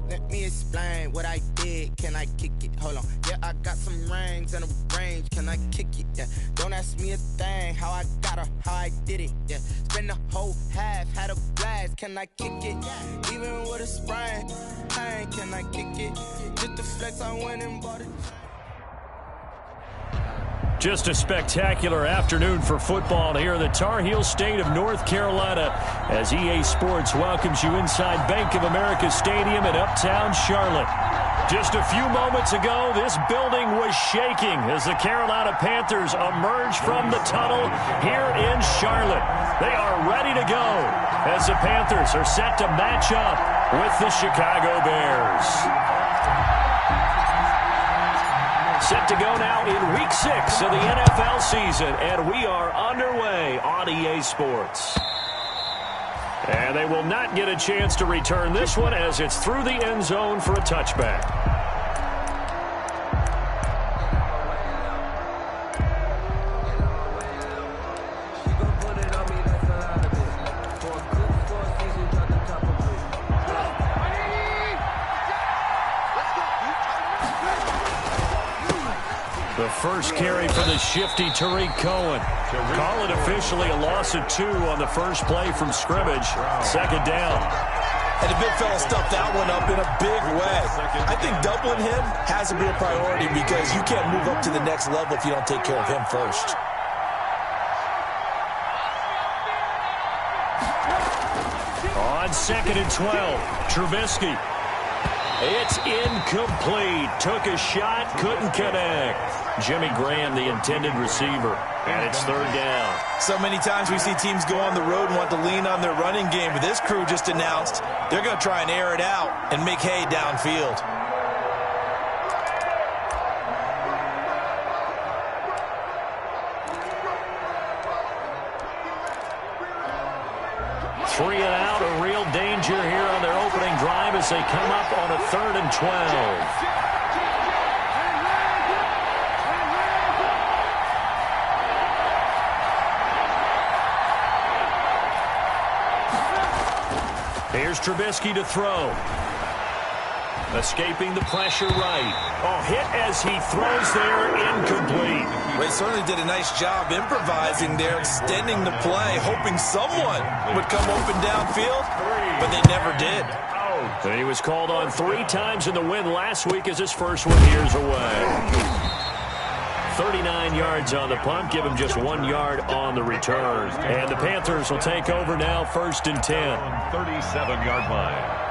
Let me explain what I did. Can I kick it? Hold on. Yeah, I got some rings and a range. Can I kick it? Yeah. Don't ask me a thing. How I got her, how I did it. Yeah. Spend the whole half, had a blast. Can I kick it? Even with a sprain. Pain, can I kick it? Just the flex, I went and bought it. Just a spectacular afternoon for football here in the Tar Heel state of North Carolina as EA Sports welcomes you inside Bank of America Stadium in uptown Charlotte. Just a few moments ago, this building was shaking as the Carolina Panthers emerged from the tunnel here in Charlotte. They are ready to go as the Panthers are set to match up with the Chicago Bears. Set to go now in Week 6 of the NFL season, and we are underway on EA Sports. And they will not get a chance to return this one as it's through the end zone for a touchback. The first carry for the shifty Tariq Cohen. Call it officially a loss of 2 on the first play from scrimmage. Second down. And the big fella stuffed that one up in a big way. I think doubling him has to be a priority because you can't move up to the next level if you don't take care of him first. On 2nd and 12, Trubisky. It's incomplete. Took a shot, couldn't connect. Jimmy Graham, the intended receiver, and it's third down. So many times we see teams go on the road and want to lean on their running game, but this crew just announced they're going to try and air it out and make hay downfield. Three and out, a real danger here on their opening drive as they come up on a 3rd and 12. Here's Trubisky to throw. Escaping the pressure right. Oh, hit as he throws there, incomplete. They certainly did a nice job improvising there, extending the play, hoping someone would come open downfield, but they never did. And he was called on 3 times in the win last week as his first one years away. 39 yards on the punt, give him just 1 yard on the return. And the Panthers will take over now, 1st and 10. 37-yard line.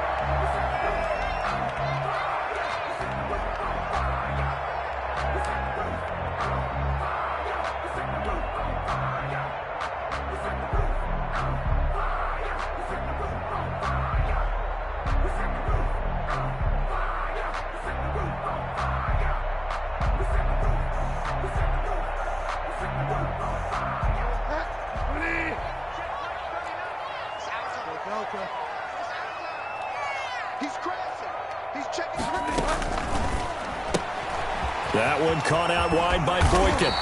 That one caught out wide by Boykin.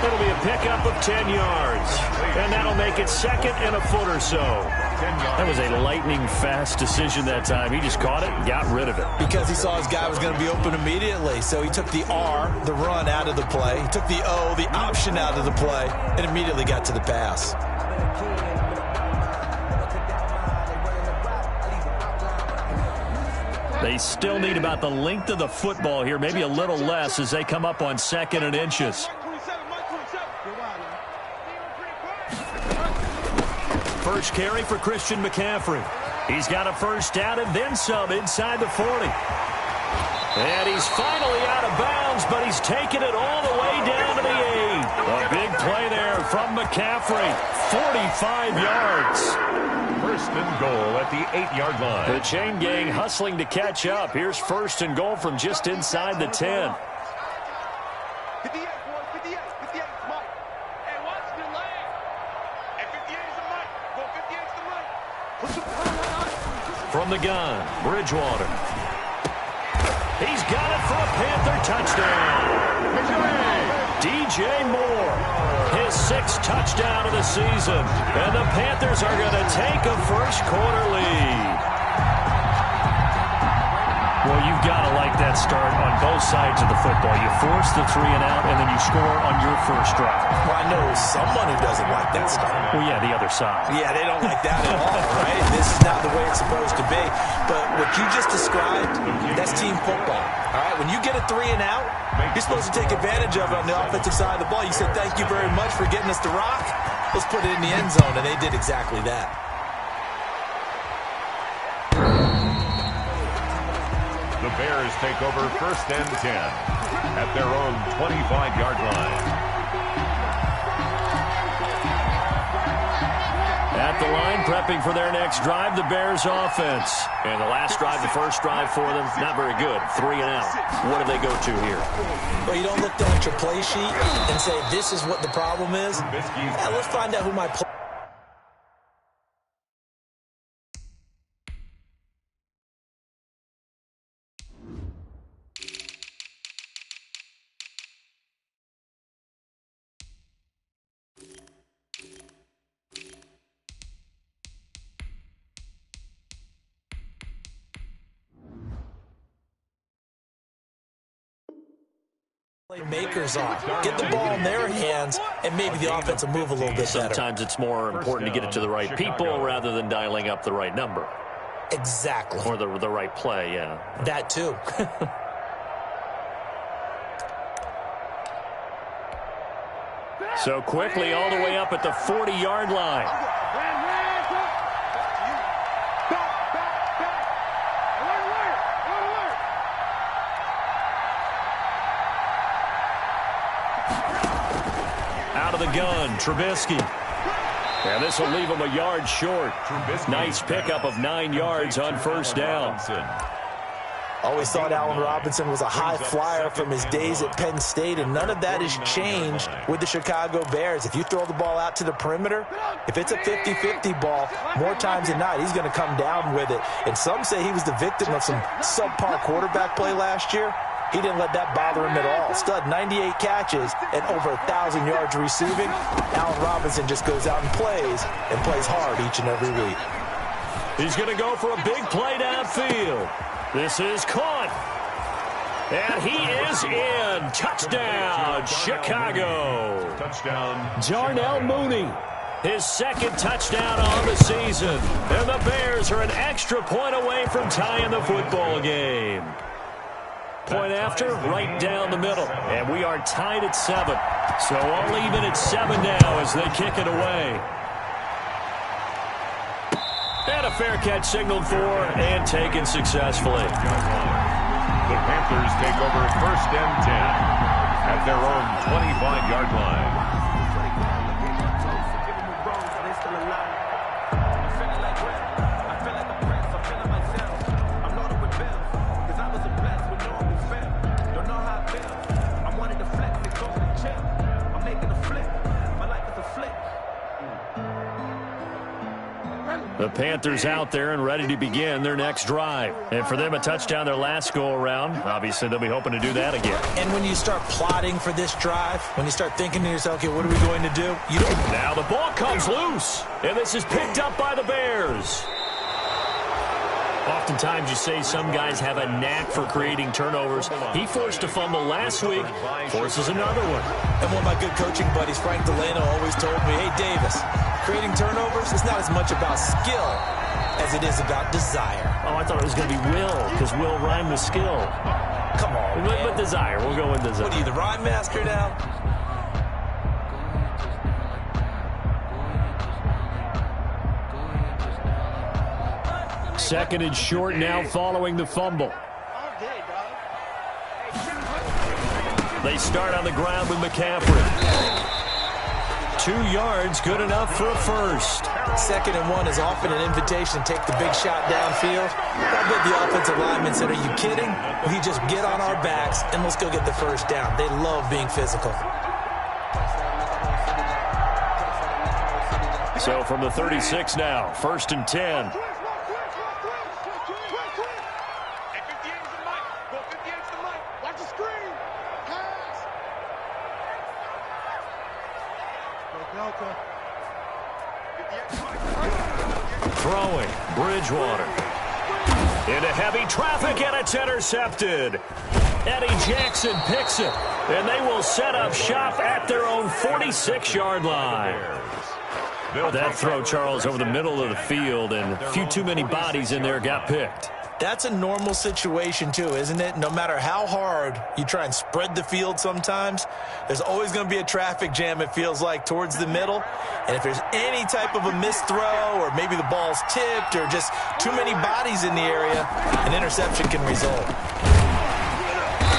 It'll be a pickup of 10 yards. And that'll make it 2nd and a foot or so. That was a lightning-fast decision that time. He just caught it and got rid of it. Because he saw his guy was going to be open immediately. So he took the R, the run, out of the play. He took the O, the option, out of the play, and immediately got to the pass. They still need about the length of the football here, maybe a little less as they come up on 2nd and inches. First carry for Christian McCaffrey. He's got a first down and then some inside the 40. And he's finally out of bounds, but he's taken it all the way down to the 8. A big play there from McCaffrey. 45 yards. First and goal at the 8-yard line. The chain gang hustling to catch up. Here's 1st and goal from just inside the 10. 58, boys, 58, 58, Mike. Hey, watch the lane. Hey, 58 is the mic. Go 58 is the mic. From the gun, Bridgewater. He's got it for a Panther touchdown. DJ Moore, his 6th touchdown of the season. And the Panthers are going to take a first quarter lead. Well, you've got to like that start on both sides of the football. You force the 3 and out, and then you score on your first drive. Well, I know someone who doesn't like that start. Well, yeah, the other side. Yeah, they don't like that at all, right? This is not the way it's supposed to be. But what you just described, that's team football. All right, when you get a 3 and out, you're supposed to take advantage of it on the offensive side of the ball. You said, thank you very much for getting us the rock. Let's put it in the end zone, and they did exactly that. The Bears take over 1st and 10 at their own 25-yard line. At the line, prepping for their next drive, the Bears offense. And the last drive, the first drive for them, not very good. 3 and out. What do they go to here? Well, you don't look down at your play sheet and say, this is what the problem is. Yeah, let's find out who my play. Makers are. Get the ball in their hands, and maybe the offense will move a little bit better. Sometimes it's more important to get it to the right people rather than dialing up the right number. Exactly. Or the right play, yeah. That too. So quickly all the way up at the 40-yard line. Out of the gun, Trubisky. And this will leave him a yard short. Nice pickup of 9 yards on first down. Always thought Allen Robinson was a high flyer from his days at Penn State, and none of that has changed with the Chicago Bears. If you throw the ball out to the perimeter, if it's a 50-50 ball, more times than not, he's going to come down with it. And some say he was the victim of some subpar quarterback play last year. He didn't let that bother him at all. Stud, 98 catches and over 1,000 yards receiving. Allen Robinson just goes out and plays hard each and every week. He's going to go for a big play downfield. This is caught. And he is in. Touchdown, Chicago. Touchdown, Darnell Mooney. His second touchdown on the season. And the Bears are an extra point away from tying the football game. Point after, right down the middle. And we are tied at 7. So all even at 7 now as they kick it away. And a fair catch signaled for and taken successfully. The Panthers take over 1st and 10 at their own 25-yard line. The Panthers out there and ready to begin their next drive. And for them, a touchdown their last go-around. Obviously, they'll be hoping to do that again. And when you start plotting for this drive, when you start thinking to yourself, okay, what are we going to do? You don't. Now the ball comes loose. And this is picked up by the Bears. Oftentimes you say some guys have a knack for creating turnovers. He forced a fumble last week, forces another one. And one of my good coaching buddies, Frank Delano, always told me, hey, Davis, creating turnovers is not as much about skill as it is about desire. Oh, I thought it was going to be will, because will rhyme with skill. Come on, man. With desire. We'll go with desire. What are you, the rhyme master now? Second and short now following the fumble. They start on the ground with McCaffrey. 2 yards, good enough for a first. 2nd and 1 is often an invitation to take the big shot downfield. I bet the offensive lineman said, are you kidding? We just get on our backs and let's go get the first down. They love being physical. So from the 36 now, 1st and 10. Throwing, Bridgewater. Into heavy traffic, and it's intercepted. Eddie Jackson picks it, and they will set up shop at their own 46-yard line. That throw, Charles, over the middle of the field, and a few too many bodies in there got picked. That's a normal situation, too, isn't it? No matter how hard you try and spread the field sometimes, there's always going to be a traffic jam, it feels like, towards the middle. And if there's any type of a missed throw or maybe the ball's tipped or just too many bodies in the area, an interception can result.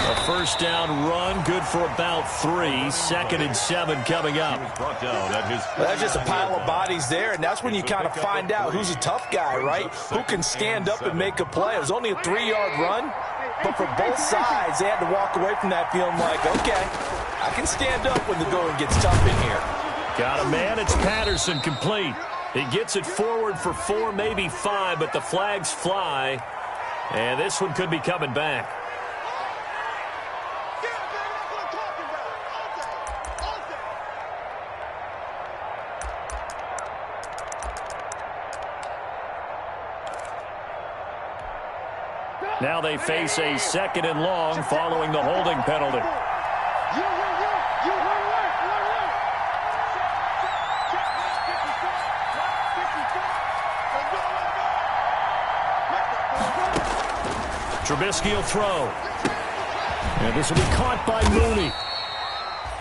A first down run, good for about 3. 2nd and 7 coming up. Well, that's just a pile of bodies there, and that's when you kind of find out who's a tough guy, right? Who can stand up and make a play. It was only a 3-yard run, but for both sides, they had to walk away from that feeling like, okay, I can stand up when the going gets tough in here. Got a man, it's Patterson, complete. He gets it forward for 4, maybe 5, but the flags fly, and this one could be coming back. Now they face a 2nd and long following the holding penalty. Trubisky will throw. And this will be caught by Mooney.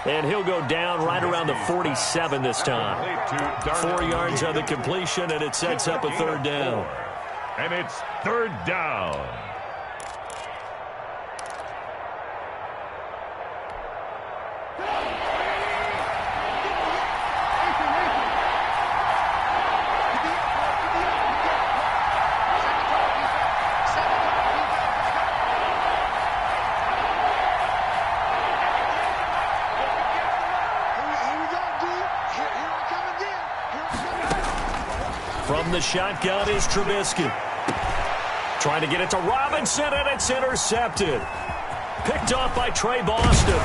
And he'll go down right around the 47 this time. 4 yards on the completion, and it sets up a 3rd down. And it's 3rd down. From the shotgun is Trubisky. Trying to get it to Robinson, and it's intercepted. Picked off by Trey Boston.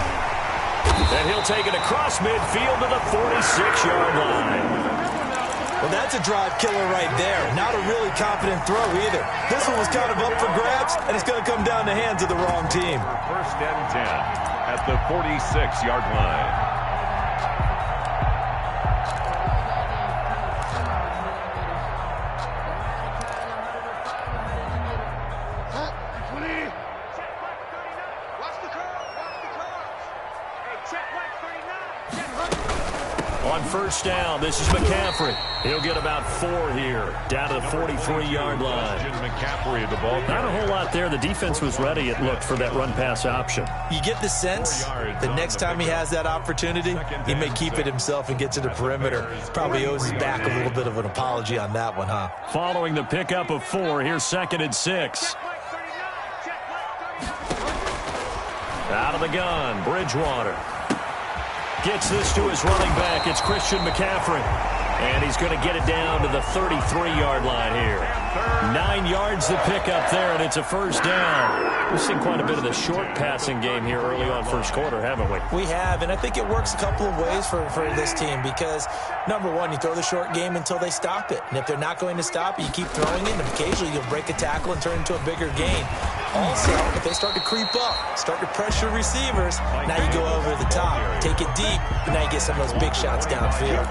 And he'll take it across midfield to the 46-yard line. Well, that's a drive killer right there. Not a really confident throw either. This one was kind of up for grabs, and it's going to come down the hands of the wrong team. 1st and 10 at the 46-yard line. On 1st down, this is McCaffrey. He'll get about 4 here, down to the 43-yard line. McCaffrey at the ball. Not a whole lot there. The defense was ready, it looked, for that run-pass option. You get the sense that next time he has that opportunity, he may keep it himself and get to the perimeter. Probably owes his back a little bit of an apology on that one, huh? Following the pickup of 4, here's 2nd and 6. Out of the gun, Bridgewater. Gets this to his running back. It's Christian McCaffrey. And he's going to get it down to the 33-yard line here. 9 yards to pick up there, and it's a 1st down. We've seen quite a bit of the short passing game here early on 1st quarter, haven't we? We have, and I think it works a couple of ways for this team because, number one, you throw the short game until they stop it. And if they're not going to stop it, you keep throwing it, and occasionally you'll break a tackle and turn it into a bigger gain. Also, if they start to creep up, start to pressure receivers, now you go over the top, take it deep, and now you get some of those big shots downfield.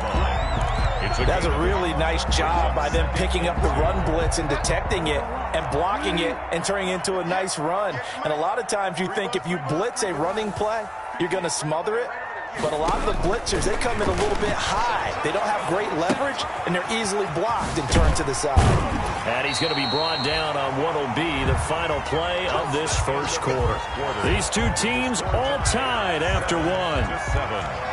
That's a really nice job by them picking up the run blitz and detecting it and blocking it and turning it into a nice run. And a lot of times you think if you blitz a running play, you're going to smother it. But a lot of the blitzers, they come in a little bit high. They don't have great leverage, and they're easily blocked and turned to the side. And he's going to be brought down on what will be the final play of this 1st quarter. These two teams all tied after 1.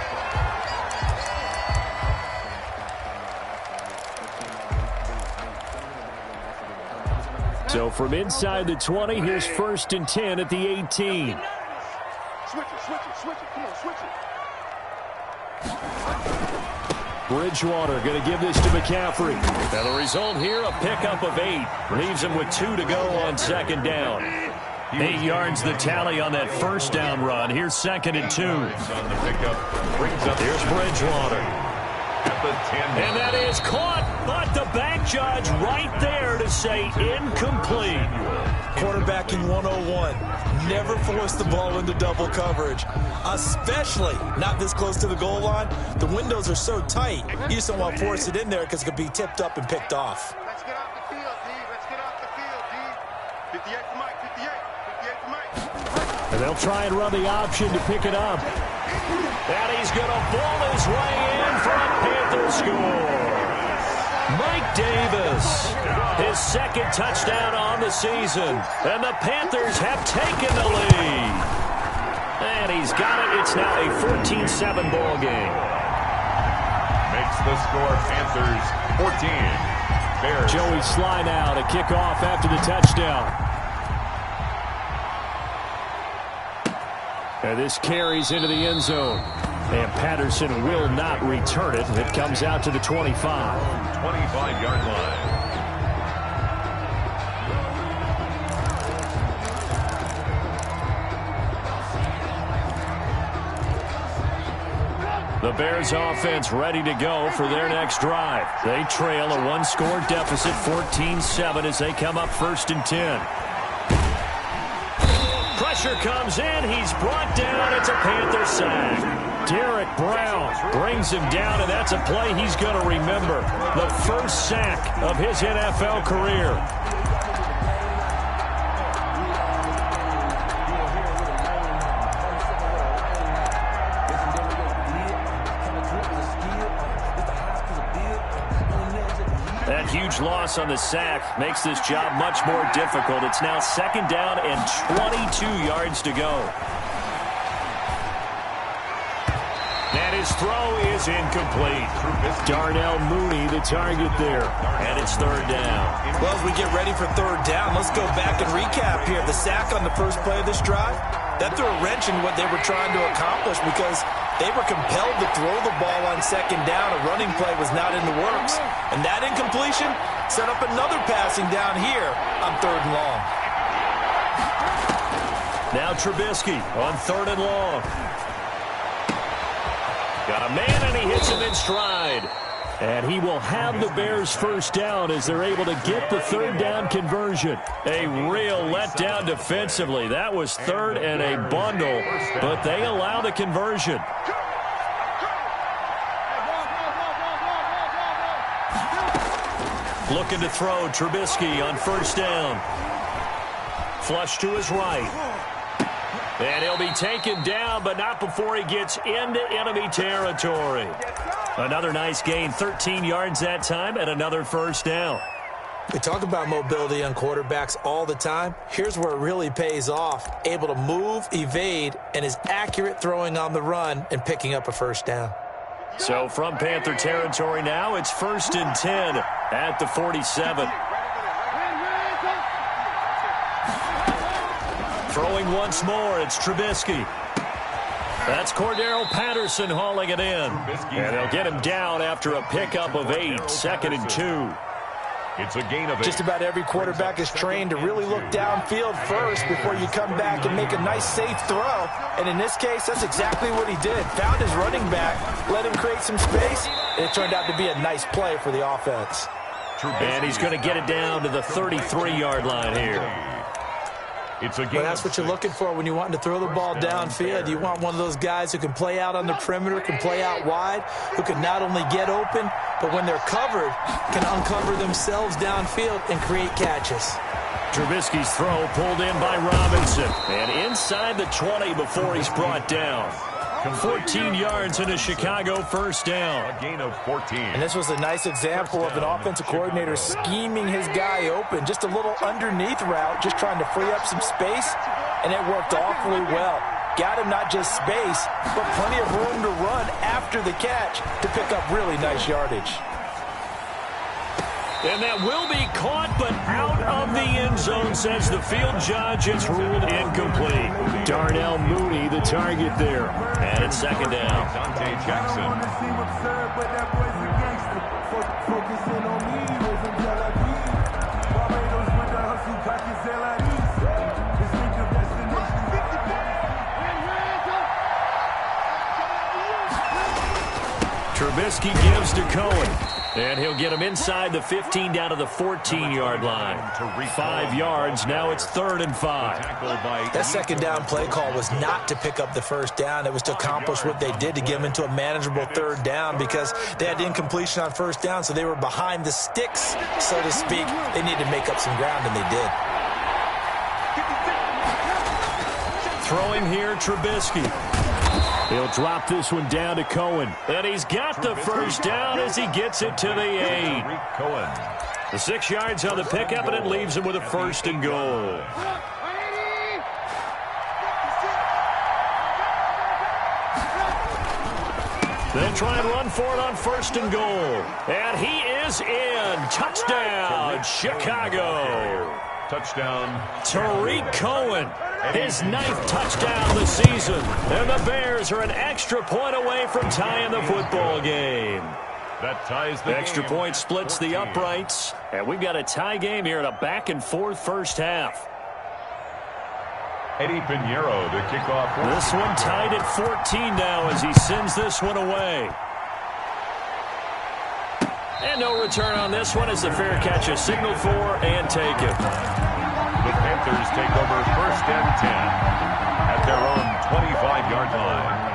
So from inside the 20, here's 1st and 10 at the 18. Switch it. Come on, switch it. Bridgewater going to give this to McCaffrey. Now the result here, a pickup of 8. Leaves him with 2 to go on 2nd down. 8 yards the tally on that 1st down run. Here's 2nd and 2. Here's Bridgewater. And that is caught, but the back judge right there to say incomplete. Quarterbacking 101. Never force the ball into double coverage, especially not this close to the goal line. The windows are so tight, you just don't want to force it in there because it could be tipped up and picked off. Let's get off the field, D. Let's get off the field, D. 58 to Mike, 58 to Mike. And they'll try and run the option to pick it up. And he's going to ball his way in for a Panther score. Mike Davis, his second touchdown on the season. And the Panthers have taken the lead. And he's got it. It's now a 14-7 ball game. Makes the score Panthers 14. Bears. Joey Sly now to kick off after the touchdown. And this carries into the end zone. And Patterson will not return it. It comes out to the 25. 25-yard line. The Bears offense ready to go for their next drive. They trail a one-score deficit, 14-7, as they come up 1st and 10. Pressure comes in. He's brought down. It's a Panther sack. Derek Brown brings him down, and that's a play he's going to remember. The first sack of his NFL career. That huge loss on the sack makes this job much more difficult. It's now 2nd down and 22 yards to go. And his throw is incomplete. Darnell Mooney, the target there. And it's 3rd down. Well, as we get ready for 3rd down, let's go back and recap here. The sack on the first play of this drive, that threw a wrench in what they were trying to accomplish because they were compelled to throw the ball on 2nd down. A running play was not in the works. And that incompletion set up another passing down here on 3rd and long. Now Trubisky on 3rd and long. Got a man, and he hits him in stride. And he will have the Bears first down as they're able to get the 3rd down conversion. A real letdown defensively. That was 3rd and a bundle, but they allow the conversion. Looking to throw, Trubisky on 1st down. Flush to his right. And he'll be taken down, but not before he gets into enemy territory. Another nice gain, 13 yards that time, and another 1st down. We talk about mobility on quarterbacks all the time. Here's where it really pays off. Able to move, evade, and is accurate throwing on the run and picking up a 1st down. So from Panther territory now, it's 1st and 10 at the 47. Throwing once more, it's Trubisky. That's Cordero Patterson hauling it in. And they'll get him down after a pickup of 8, 2nd and 2. It's a gain of 8. Just about every quarterback is trained to really look downfield first before you come back and make a nice, safe throw. And in this case, that's exactly what he did. Found his running back, let him create some space, and it turned out to be a nice play for the offense. And he's going to get it down to the 33-yard line here. It's a gain. Well, that's what you're looking for when you're wanting to throw the ball downfield. You want one of those guys who can play out on the perimeter, can play out wide, who can not only get open, but when they're covered, can uncover themselves downfield and create catches. Trubisky's throw pulled in by Robinson. And inside the 20 before he's brought down. 14 yards in a Chicago 1st down. A gain of 14. And this was a nice example of an offensive coordinator scheming his guy open. Just a little underneath route, just trying to free up some space, and it worked awfully well. Got him not just space, but plenty of room to run after the catch to pick up really nice yardage. And that will be caught, but out of the end zone, says the field judge. It's ruled incomplete. Darnell Mooney, the target there. And it's 2nd down. Dante Jackson. Trubisky gives to Cohen. And he'll get him inside the 15 down to the 14-yard line. 5 yards. Now it's 3rd and 5. That second down play call was not to pick up the first down. It was to accomplish what they did, to get them into a manageable 3rd down, because they had incompletion on first down, so they were behind the sticks, so to speak. They needed to make up some ground, and they did. Throwing here, Trubisky. He'll drop this one down to Cohen. And he's got the first down as he gets it to the 8. The 6 yards on the pickup, and it leaves him with a 1st and goal. They try and run for it on 1st and goal. And he is in. Touchdown, Chicago. Touchdown. Tariq Cohen, his 9th touchdown this season. And the Bears are an extra point away from tying the football game. That ties the extra game. point splits 14. The uprights. And we've got a tie game here in a back-and-forth first half. Eddie Pinheiro, the kickoff. This one tied at 14 now as he sends this one away. And no return on this one as the fair catch is signaled for and taken. The Panthers take over 1st and 10 at their own 25-yard line.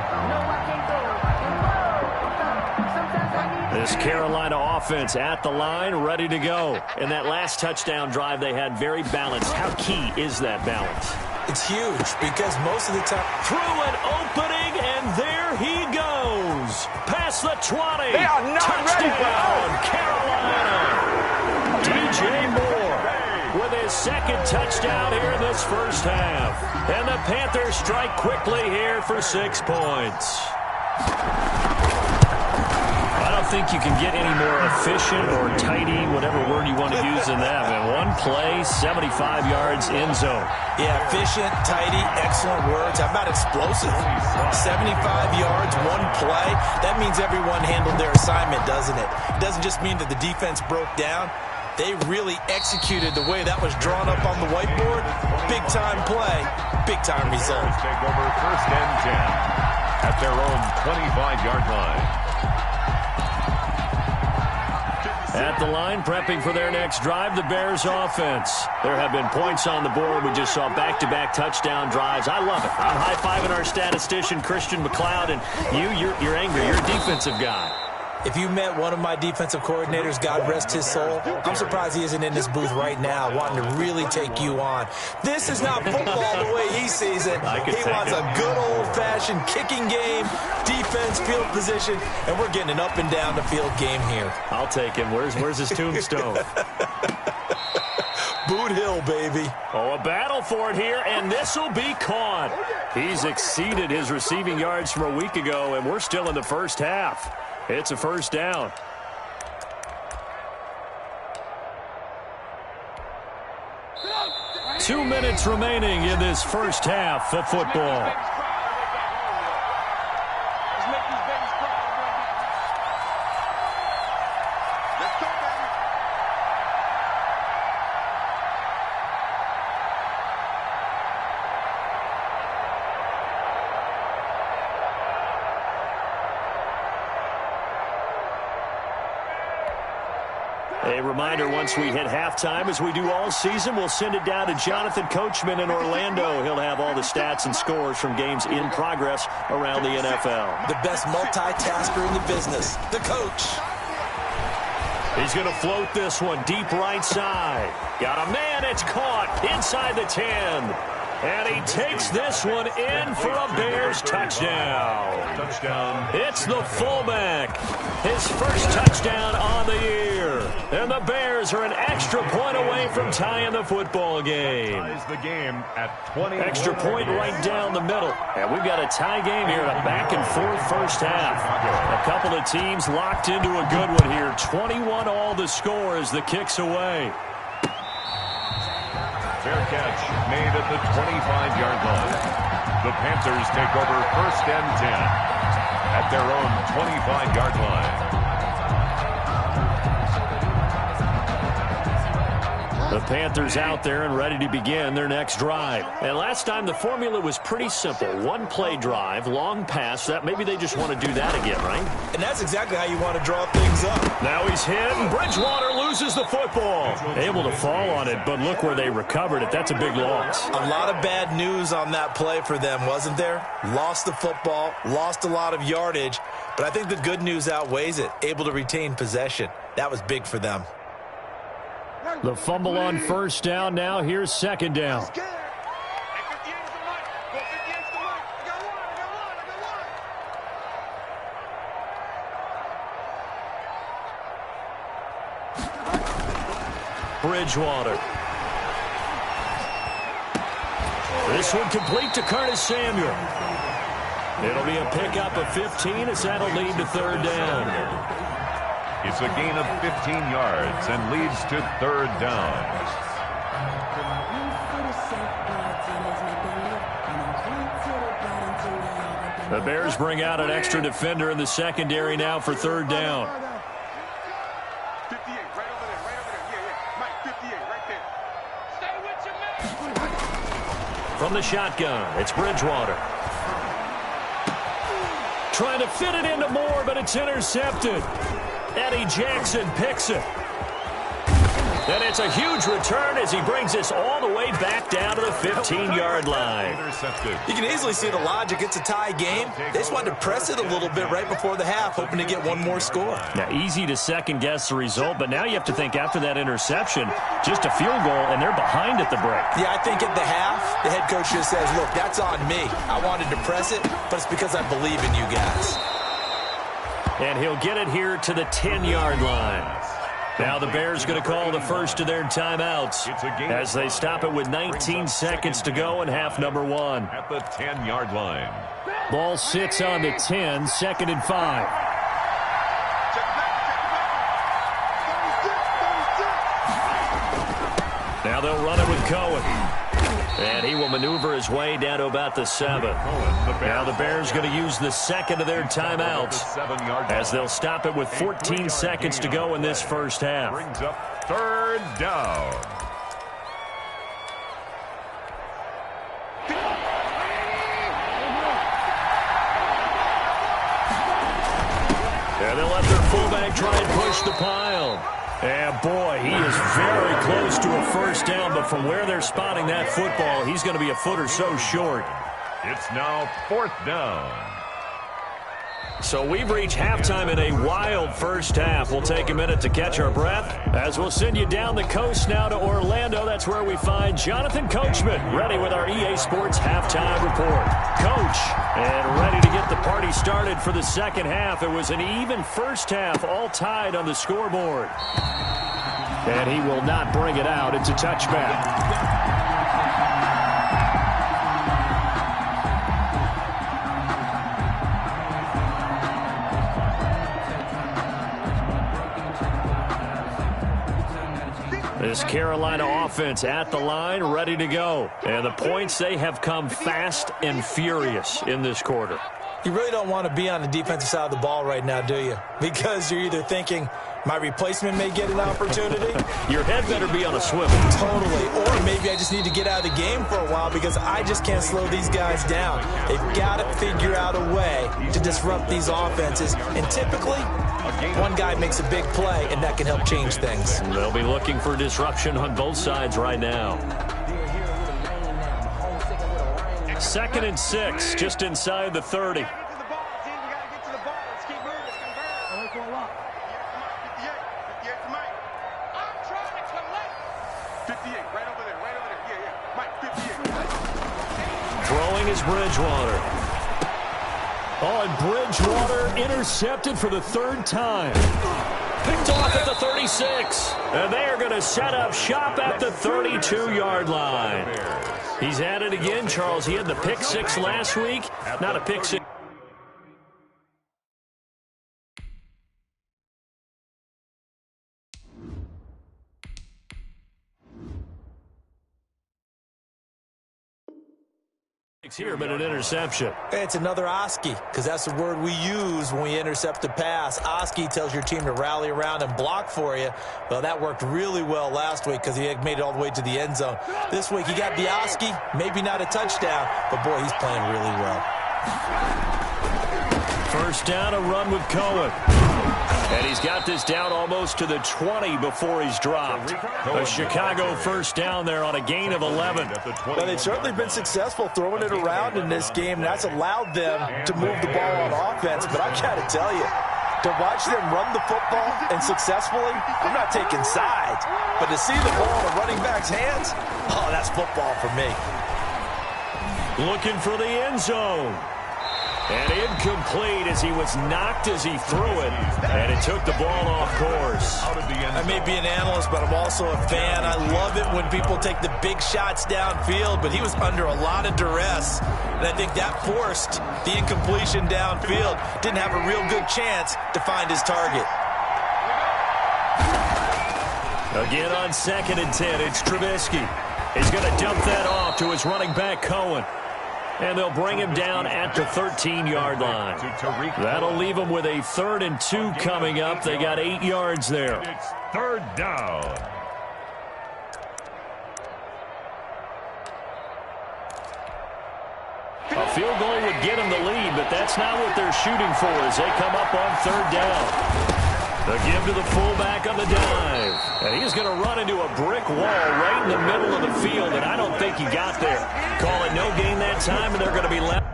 This Carolina offense at the line, ready to go. And that last touchdown drive they had very balanced. How key is that balance? It's huge because most of the time... Through an opening, and there he goes. Past the 20. They are not touchdown, ready for Carolina. DJ Moore with his 2nd touchdown here in this first half. And the Panthers strike quickly here for 6 points. I don't think you can get any more efficient or tidy, whatever word you want to use in that. Man, one play, 75 yards, end zone. Yeah, efficient, tidy, excellent words. How about explosive? 75 yards, one play. That means everyone handled their assignment, doesn't it? It doesn't just mean that the defense broke down. They really executed the way that was drawn up on the whiteboard. Big-time play, big-time result. Take over 1st and 10 at their own 25-yard line. At the line, prepping for their next drive, the Bears offense. There have been points on the board. We just saw back-to-back touchdown drives. I love it. I'm high-fiving our statistician, Christian McLeod, and you're angry. You're a defensive guy. If you met one of my defensive coordinators, God rest his soul, I'm surprised he isn't in this booth right now wanting to really take you on. This is not football the way he sees it. He wants a good old-fashioned kicking game, defense, field position, and we're getting an up and down the field game here. I'll take him. Where's his tombstone? Boot Hill, baby. Oh, a battle for it here, and this will be caught. He's exceeded his receiving yards from a week ago, and we're still in the first half. It's a 1st down. Two minutes remaining in this first half of football. A reminder, once we hit halftime, as we do all season, we'll send it down to Jonathan Coachman in Orlando. He'll have all the stats and scores from games in progress around the NFL. The best multitasker in the business, the coach. He's going to float this one deep right side. Got a man, it's caught inside the 10. And he takes this one in for a Bears touchdown. It's the fullback. His first touchdown on the year. And the Bears are an extra point away from tying the football game. Extra point right down the middle. And we've got a tie game here in a back-and-forth first half. A couple of teams locked into a good one here. 21 all the score as the kick's away. Fair catch made at the 25-yard line. The Panthers take over 1st and 10 at their own 25-yard line. The Panthers out there and ready to begin their next drive. And last time the formula was pretty simple. One play drive, long pass. That maybe they just want to do that again, right? And that's exactly how you want to draw things up. Now he's hit, and Bridgewater loses the football. Able to fall on it, but look where they recovered it. That's a big loss. A lot of bad news on that play for them, wasn't there? Lost the football, lost a lot of yardage, but I think the good news outweighs it. Able to retain possession. That was big for them. The fumble on first down. Now here's second down. Bridgewater. This one complete to Curtis Samuel. It'll be a pickup of 15 as that'll lead to third down. It's a gain of 15 yards and leads to third down. The Bears bring out an extra defender in the secondary now for third down. 58, right over there, right over there. Yeah. Mike, 58, right there. Stay with your man. From the shotgun, it's Bridgewater. Trying to fit it into Moore, but it's intercepted. Eddie Jackson picks it. And it's a huge return as he brings us all the way back down to the 15-yard line. You can easily see the logic. It's a tie game. They just wanted to press it a little bit right before the half, hoping to get one more score. Now, easy to second-guess the result, but now you have to think after that interception, just a field goal, and they're behind at the break. Yeah, I think at the half, the head coach just says, look, that's on me. I wanted to press it, but it's because I believe in you guys. And he'll get it here to the 10-yard line. Now the Bears going to call the first of their timeouts as they stop it with 19 seconds to go in half number one. At the 10-yard line. Ball sits on the 10, second and 5. Now they'll run it with Cohen. And he will maneuver his way down to about the 7. Now the Bears going to use the second of their timeouts as they'll stop it with 14 seconds to go in this first half. Brings up third down. And they'll let their fullback try and push the pile. And, boy, he is very close to a first down, but from where they're spotting that football, he's going to be a foot or so short. It's now fourth down. So we've reached halftime in a wild first half. We'll take a minute to catch our breath as we'll send you down the coast now to Orlando. That's where we find Jonathan Coachman ready with our EA Sports halftime report. Coach, and ready to get the party started for the second half. It was an even first half, all tied on the scoreboard. And he will not bring it out. It's a touchback. This Carolina offense at the line, ready to go. And the points, they have come fast and furious in this quarter. You really don't want to be on the defensive side of the ball right now, do you? Because you're either thinking, my replacement may get an opportunity. Your head better be on a swivel. Totally. Or maybe I just need to get out of the game for a while because I just can't slow these guys down. They've got to figure out a way to disrupt these offenses. And typically, one guy makes a big play, and that can help change things. They'll be looking for disruption on both sides right now. 2nd and 6, just inside the 30. Throwing is Bridgewater. Oh, and Bridgewater intercepted for the third time. Picked off at the 36. And they are going to set up shop at the 32-yard line. He's at it again, Charles. He had the pick six last week. Not a pick six. Here, but an interception. It's another Oski, because that's the word we use when we intercept a pass. Oski tells your team to rally around and block for you. Well, that worked really well last week because he had made it all the way to the end zone. This week, he got the Oski, maybe not a touchdown, but boy, he's playing really well. First down, a run with Cohen. And he's got this down almost to the 20 before he's dropped. A Chicago first down there on a gain of 11. Well, they've certainly been successful throwing it around in this game. That's allowed them to move the ball on offense. But I got to tell you, to watch them run the football and successfully, I'm not taking sides. But to see the ball in a running back's hands, oh, that's football for me. Looking for the end zone. And incomplete as he was knocked as he threw it. And it took the ball off course. I may be an analyst, but I'm also a fan. I love it when people take the big shots downfield, but he was under a lot of duress. And I think that forced the incompletion downfield. Didn't have a real good chance to find his target. Again on 2nd and 10, it's Trubisky. He's going to dump that off to his running back, Cohen. And they'll bring him down at the 13-yard line. That'll leave him with a 3rd and 2 coming up. They got 8 yards there. It's 3rd down. A field goal would get them the lead, but that's not what they're shooting for as they come up on 3rd down. The give to the fullback on the dive. And he's going to run into a brick wall right in the middle of the field, and I don't think he got there. Call it no gain that time, and they're going to be left.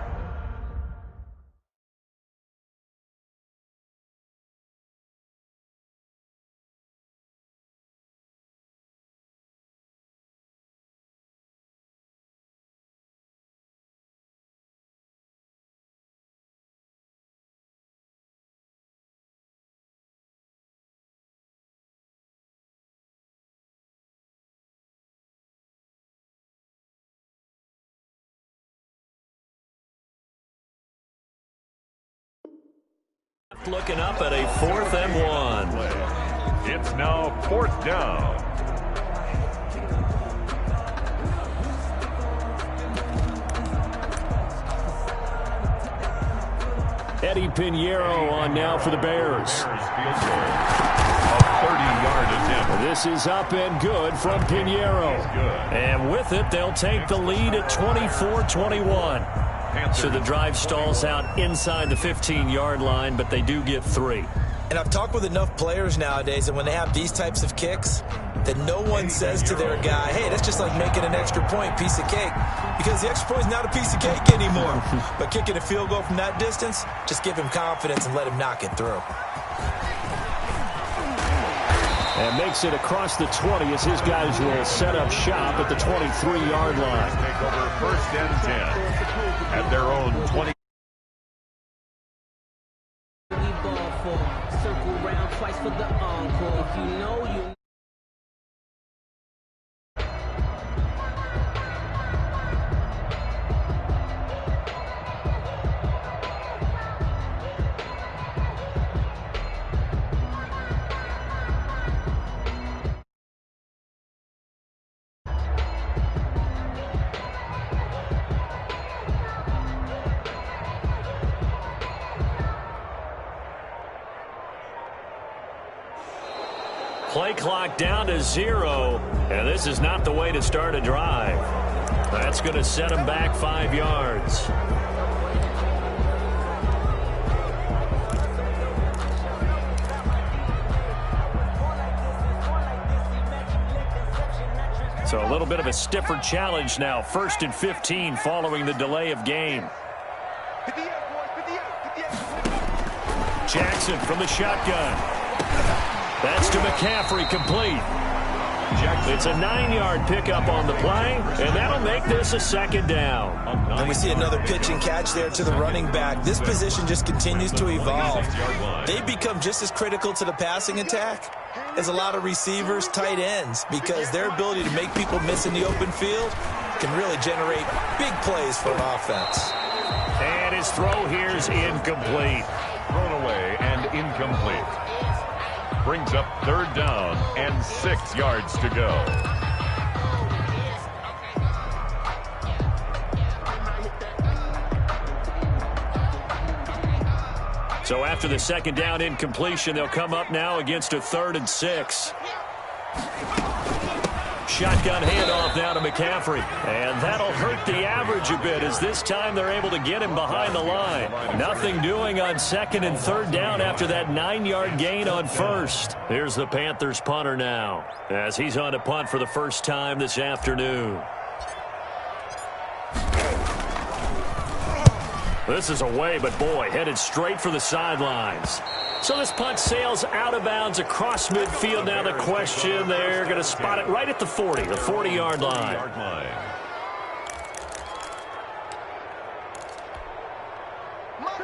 Looking up at a 4th and 1. It's now 4th down. Eddie Pinheiro on now for the Bears. A 30-yard attempt. This is up and good from Pinheiro. And with it, they'll take the lead at 24-21. So the drive stalls out inside the 15-yard line, but they do get 3. And I've talked with enough players nowadays, and when they have these types of kicks, that no one says to their guy, hey, that's just like making an extra point, piece of cake. Because the extra point is not a piece of cake anymore. But kicking a field goal from that distance, just give him confidence and let him knock it through. And makes it across the 20 as his guys will set up shop at the 23-yard line. Take over 1st and 10 at their own 20. Circle round twice for the encore. If you know, you Play clock down to 0, and this is not the way to start a drive. That's going to set them back 5 yards. So a little bit of a stiffer challenge now. 1st and 15 following the delay of game. Jackson from the shotgun. That's to McCaffrey, complete. It's a 9-yard pickup on the play, and that'll make this a 2nd down. And we see another pitch and catch there to the running back. This position just continues to evolve. They become just as critical to the passing attack as a lot of receivers, tight ends, because their ability to make people miss in the open field can really generate big plays for an offense. And his throw here is incomplete. Thrown away and incomplete. Brings up 3rd down and 6 yards to go. So after the second down incompletion, they'll come up now against a 3rd and 6. Shotgun handoff now to McCaffrey. And that'll hurt the average a bit as this time they're able to get him behind the line. Nothing doing on 2nd and 3rd down after that 9-yard gain on 1st. Here's the Panthers punter now as he's on to punt for the first time this afternoon. This is away, but boy, headed straight for the sidelines. So this punt sails out of bounds across midfield. Now the question, they're going to spot it right at the 40, the 40-yard line.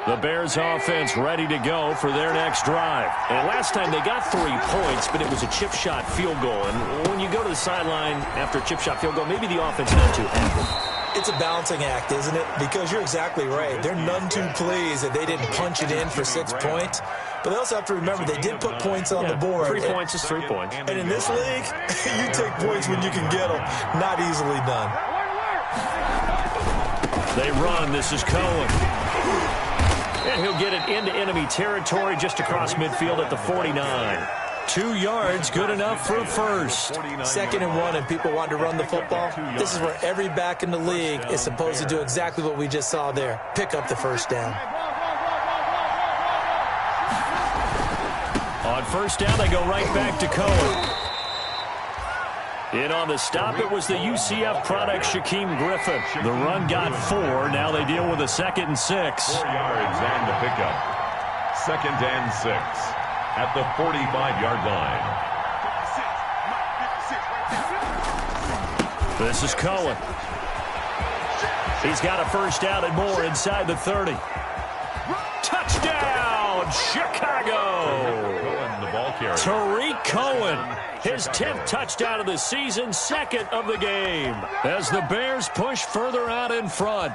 The Bears offense ready to go for their next drive. And last time they got 3 points, but it was a chip shot field goal. And when you go to the sideline after a chip shot field goal, maybe the offense not too happy. It's a balancing act, isn't it? Because you're exactly right. They're none too pleased that they didn't punch it in for 6 points. But they also have to remember they did put points on the board. 3 points is 3 points. And in this league, you take points when you can get them. Not easily done. They run. This is Cohen. And he'll get it into enemy territory just across midfield at the 49. 2 yards, good enough for a first. 2nd and 1, and people want to run the football. This is where every back in the league is supposed to do exactly what we just saw there. Pick up the first down. On first down, they go right back to Cohen. In on the stop, it was the UCF product, Shaquem Griffin. The run got 4. Now they deal with a 2nd and 6. 4 yards and the pickup. 2nd and 6 at the 45-yard line. This is Cohen. He's got a first down and more inside the 30. Touchdown, Chicago! Cohen, the ball carrier. Tariq Cohen, his 10th touchdown of the season, 2nd of the game, as the Bears push further out in front.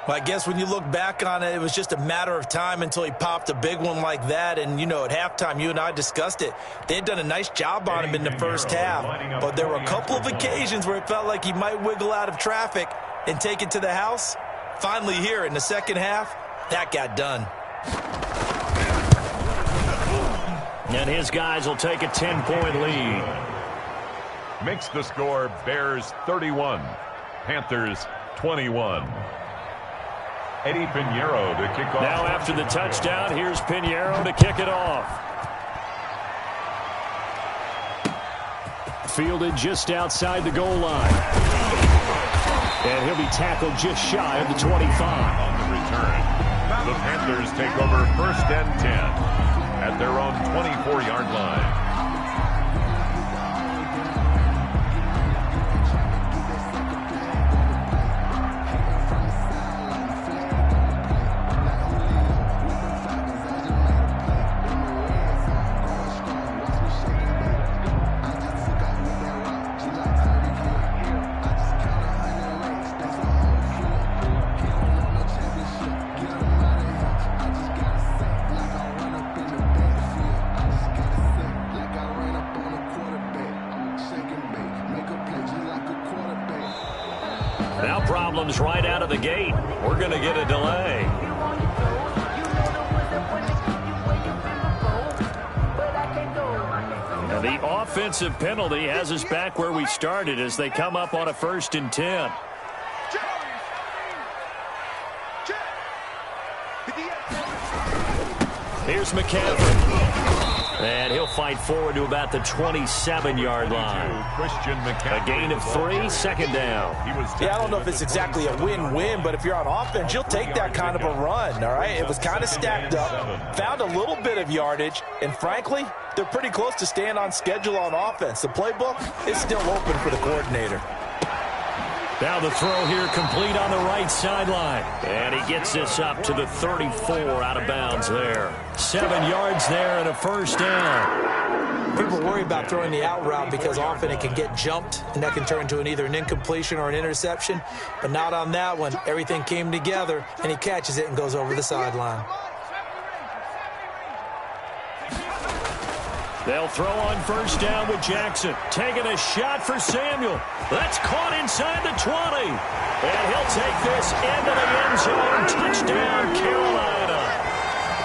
Well, I guess when you look back on it, it was just a matter of time until he popped a big one like that. And, you know, at halftime, you and I discussed it. They had done a nice job on him in the first half. But there were a couple of occasions where it felt like he might wiggle out of traffic and take it to the house. Finally here in the second half, that got done. And his guys will take a 10-point lead. Makes the score Bears 31, Panthers 21. Eddie Pinheiro to kick off. Now after the touchdown, here's Pinheiro to kick it off. Fielded just outside the goal line. And he'll be tackled just shy of the 25. On the return, the Panthers take over 1st and 10 at their own 24-yard line. Now problems right out of the gate. We're going to get a delay. And the offensive penalty has us back where we started as they come up on a 1st and 10. Here's McCaffrey. And he'll fight forward to about the 27-yard line. A gain of 3, 2nd down. Yeah, I don't know if it's exactly a win-win, but if you're on offense, you'll take that kind of a run, all right? It was kind of stacked up, found a little bit of yardage, and frankly, they're pretty close to staying on schedule on offense. The playbook is still open for the coordinator. Now the throw here complete on the right sideline. And he gets this up to the 34 out of bounds there. 7 yards there and a first down. People worry about throwing the out route because often it can get jumped, and that can turn into either an incompletion or an interception. But not on that one. Everything came together, and he catches it and goes over the sideline. They'll throw on first down with Jackson. Taking a shot for Samuel. That's caught inside the 20. And he'll take this into the end zone. Touchdown, Carolina.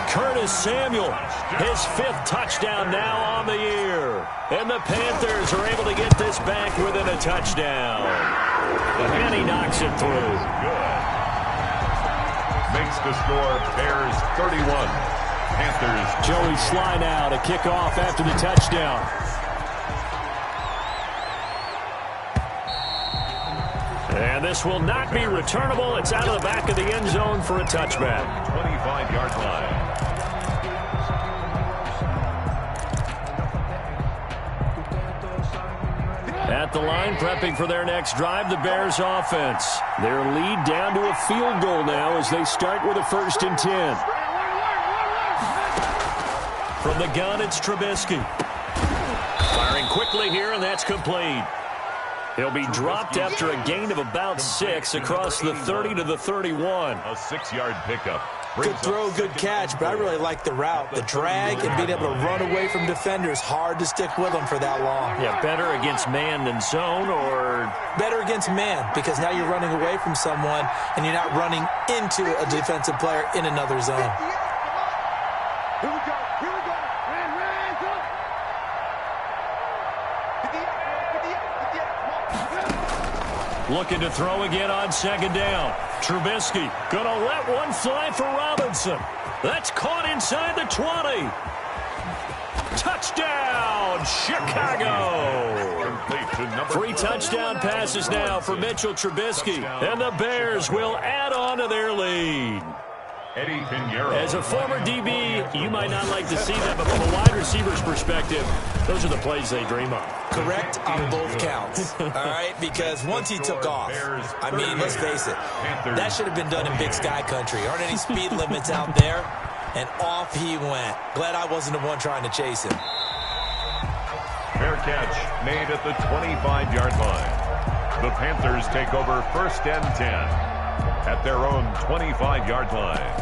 Curtis Samuel, his 5th touchdown now on the year. And the Panthers are able to get this back within a touchdown. And he knocks it through. Good. Makes the score Bears 31. Panthers. Joey Sly now to kick off after the touchdown. And this will not be returnable. It's out of the back of the end zone for a touchback. 25-yard line. At the line, prepping for their next drive, the Bears offense. Their lead down to a field goal now as they start with a 1st and 10. From the gun, it's Trubisky. Firing quickly here, and that's complete. He'll be dropped after a gain of about 6 across the 30 to the 31. A 6-yard pickup. Good throw, good catch, but I really like the route. The drag and being able to run away from defenders, hard to stick with them for that long. Yeah, better against man than zone, or? Better against man, because now you're running away from someone and you're not running into a defensive player in another zone. Here we go. Here we go. Hands up. 58. Looking to throw again on 2nd down. Trubisky gonna let one fly for Robinson. That's caught inside the 20. Touchdown, Chicago. 3 touchdown passes now for Mitchell Trubisky. And the Bears will add on to their lead. As a former DB, you might not like to see that, but from a wide receiver's perspective, those are the plays they dream of. Correct on both counts, all right? Because once he took off, I mean, let's face it, that should have been done in Big Sky country. Aren't any speed limits out there? And off he went. Glad I wasn't the one trying to chase him. Fair catch made at the 25-yard line. The Panthers take over 1st and 10 at their own 25-yard line.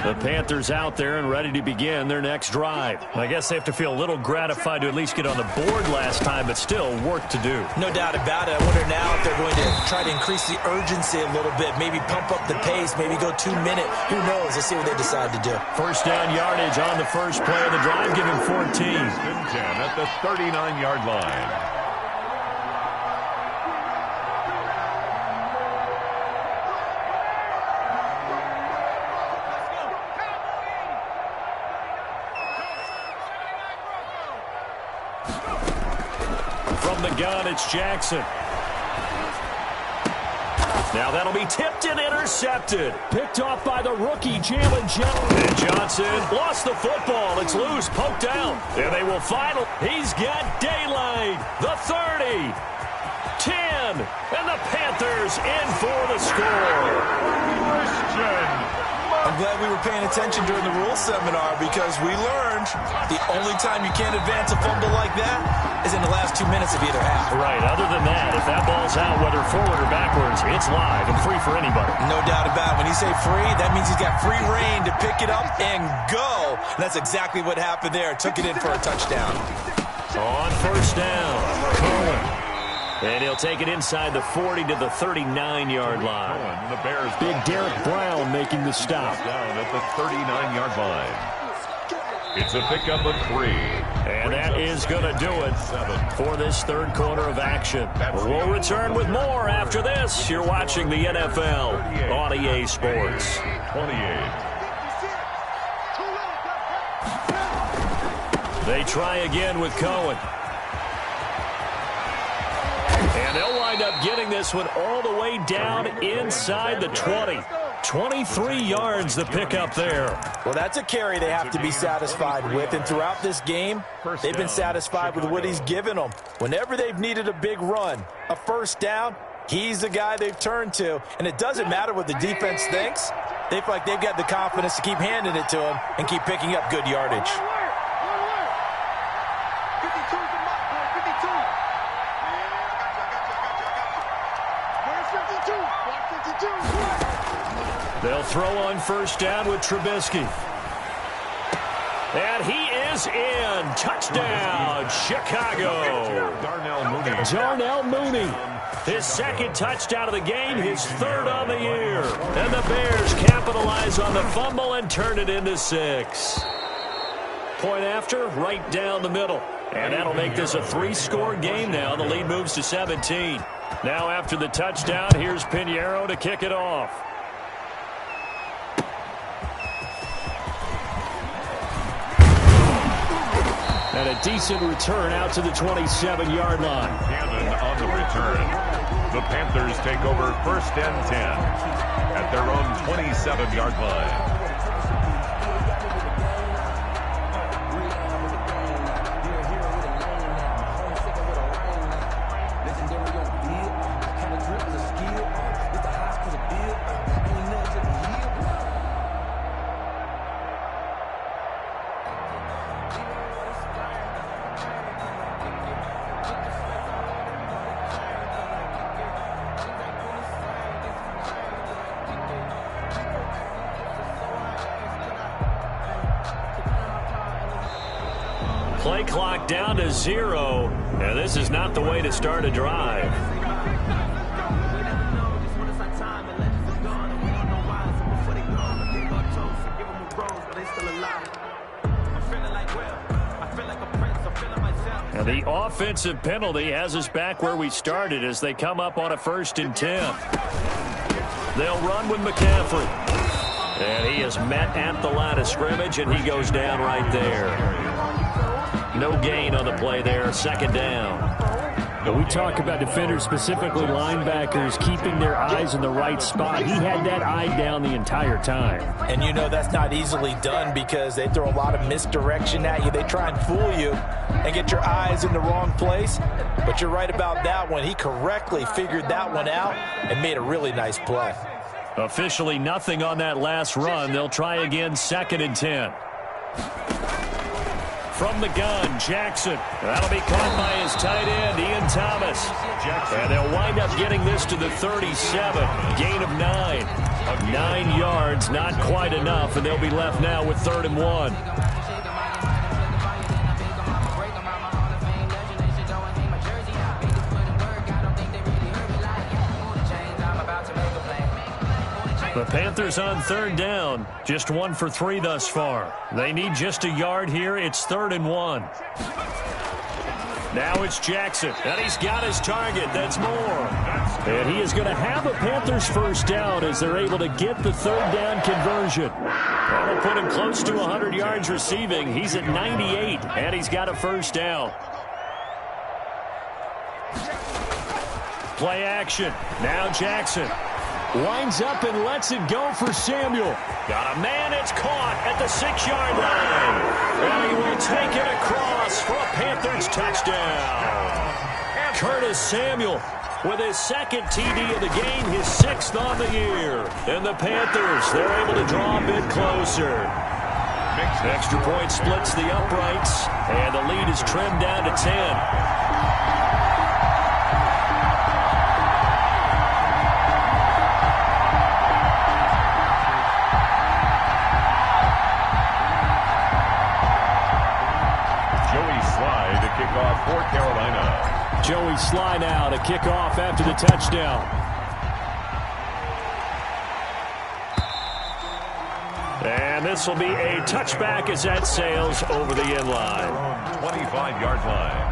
The Panthers out there and ready to begin their next drive. I guess they have to feel a little gratified to at least get on the board last time, but still work to do. No doubt about it. I wonder now if they're going to try to increase the urgency a little bit, maybe pump up the pace, maybe go 2-minute. Who knows? Let's see what they decide to do. 1st down yardage on the first play of the drive, give him 14. 10 at the 39-yard line. From the gun, it's Jackson. Now that'll be tipped and intercepted. Picked off by the rookie, Jalen Johnson. And Johnson lost the football. It's loose, poked out. And they will final. He's got daylight. The 30. 10. And the Panthers in for the score. I'm glad we were paying attention during the rules seminar because we learned the only time you can't advance a fumble like that is in the last 2 minutes of either half. Right. Other than that, if that ball's out, whether forward or backwards, it's live and free for anybody. No doubt about it. When you say free, that means he's got free reign to pick it up and go. And that's exactly what happened there. Took it in for a touchdown. On 1st down, Cohen. And he'll take it inside the 40 to the 39-yard line. The Bears. Big Derek Brown making the stop. Down at the 39-yard line. It's a pickup of 3. And that is going to do it for this 3rd quarter of action. We'll return with more after this. You're watching the NFL on EA Sports. 28. They try again with Cohen. And they'll wind up getting this one all the way down inside the 20. 23 yards the pickup there. Well, that's a carry they have to be satisfied with. And throughout this game, they've been satisfied with what he's given them. Whenever they've needed a big run, a 1st down, he's the guy they've turned to. And it doesn't matter what the defense thinks. They feel like they've got the confidence to keep handing it to him and keep picking up good yardage. 52's the mark. They'll throw on first down with Trubisky. And he is in. Touchdown, Chicago. Darnell Mooney. His second touchdown of the game, his third on the year. And the Bears capitalize on the fumble and turn it into 6. Point after, right down the middle. And that'll make this a 3-score game now. The lead moves to 17. Now after the touchdown, here's Pinheiro to kick it off. And a decent return out to the 27-yard line. Cannon on the return. The Panthers take over first and 10 at their own 27-yard line. Play clock down to 0. And this is not the way to start a drive. And the offensive penalty has us back where we started as they come up on a 1st and 10. They'll run with McCaffrey. And he is met at the line of scrimmage, and he goes down right there. No gain on the play there, 2nd down. We talk about defenders, specifically linebackers, keeping their eyes in the right spot. He had that eye down the entire time. And you know that's not easily done because they throw a lot of misdirection at you. They try and fool you and get your eyes in the wrong place. But you're right about that one. He correctly figured that one out and made a really nice play. Officially nothing on that last run. They'll try again, 2nd and 10. From the gun, Jackson. That'll be caught by his tight end, Ian Thomas. And they'll wind up getting this to the 37. Gain of 9. 9 yards, not quite enough, and they'll be left now with 3rd and 1. The Panthers on 3rd down. Just 1 for 3 thus far. They need just a yard here. It's 3rd and 1. Now it's Jackson. And he's got his target. That's more. And he is going to have a Panthers first down as they're able to get the 3rd down conversion. That'll put him close to 100 yards receiving. He's at 98, and he's got a first down. Play action. Now Jackson. Winds up and lets it go for Samuel. Got a man, it's caught at the 6-yard line. And he will take it across for a Panthers touchdown. Curtis Samuel with his 2nd TD of the game, his 6th on the year. And the Panthers, they're able to draw a bit closer. Extra point splits the uprights, and the lead is trimmed down to 10. For Carolina. Joey Sly now to kick off after the touchdown. And this will be a touchback as that sails over the end line. 25-yard line.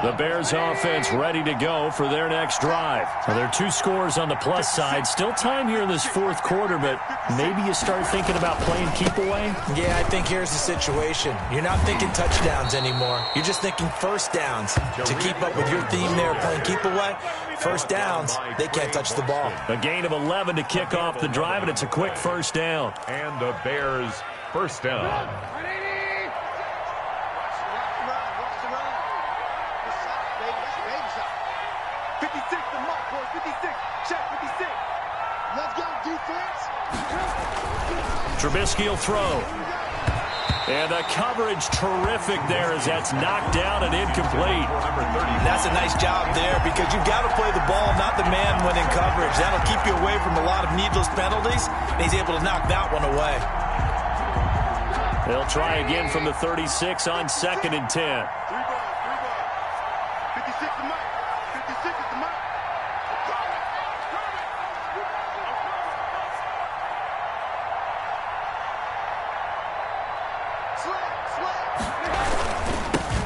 The Bears offense ready to go for their next drive. Now, there are 2 scores on the plus side. Still time here in this 4th quarter, but maybe you start thinking about playing keep away? Yeah, I think here's the situation. You're not thinking touchdowns anymore. You're just thinking first downs. To keep up with your theme there, playing keep away, first downs, they can't touch the ball. A gain of 11 to kick off the drive, and it's a quick first down. And the Bears first down. Let's go, defense. Trubisky will throw. And the coverage terrific there as that's knocked down and incomplete. That's a nice job there because you've got to play the ball, not the man when in coverage. That'll keep you away from a lot of needless penalties, and he's able to knock that one away. They'll try again from the 36 on 2nd and 10. 3 balls. 56 is mine. 56 is mine.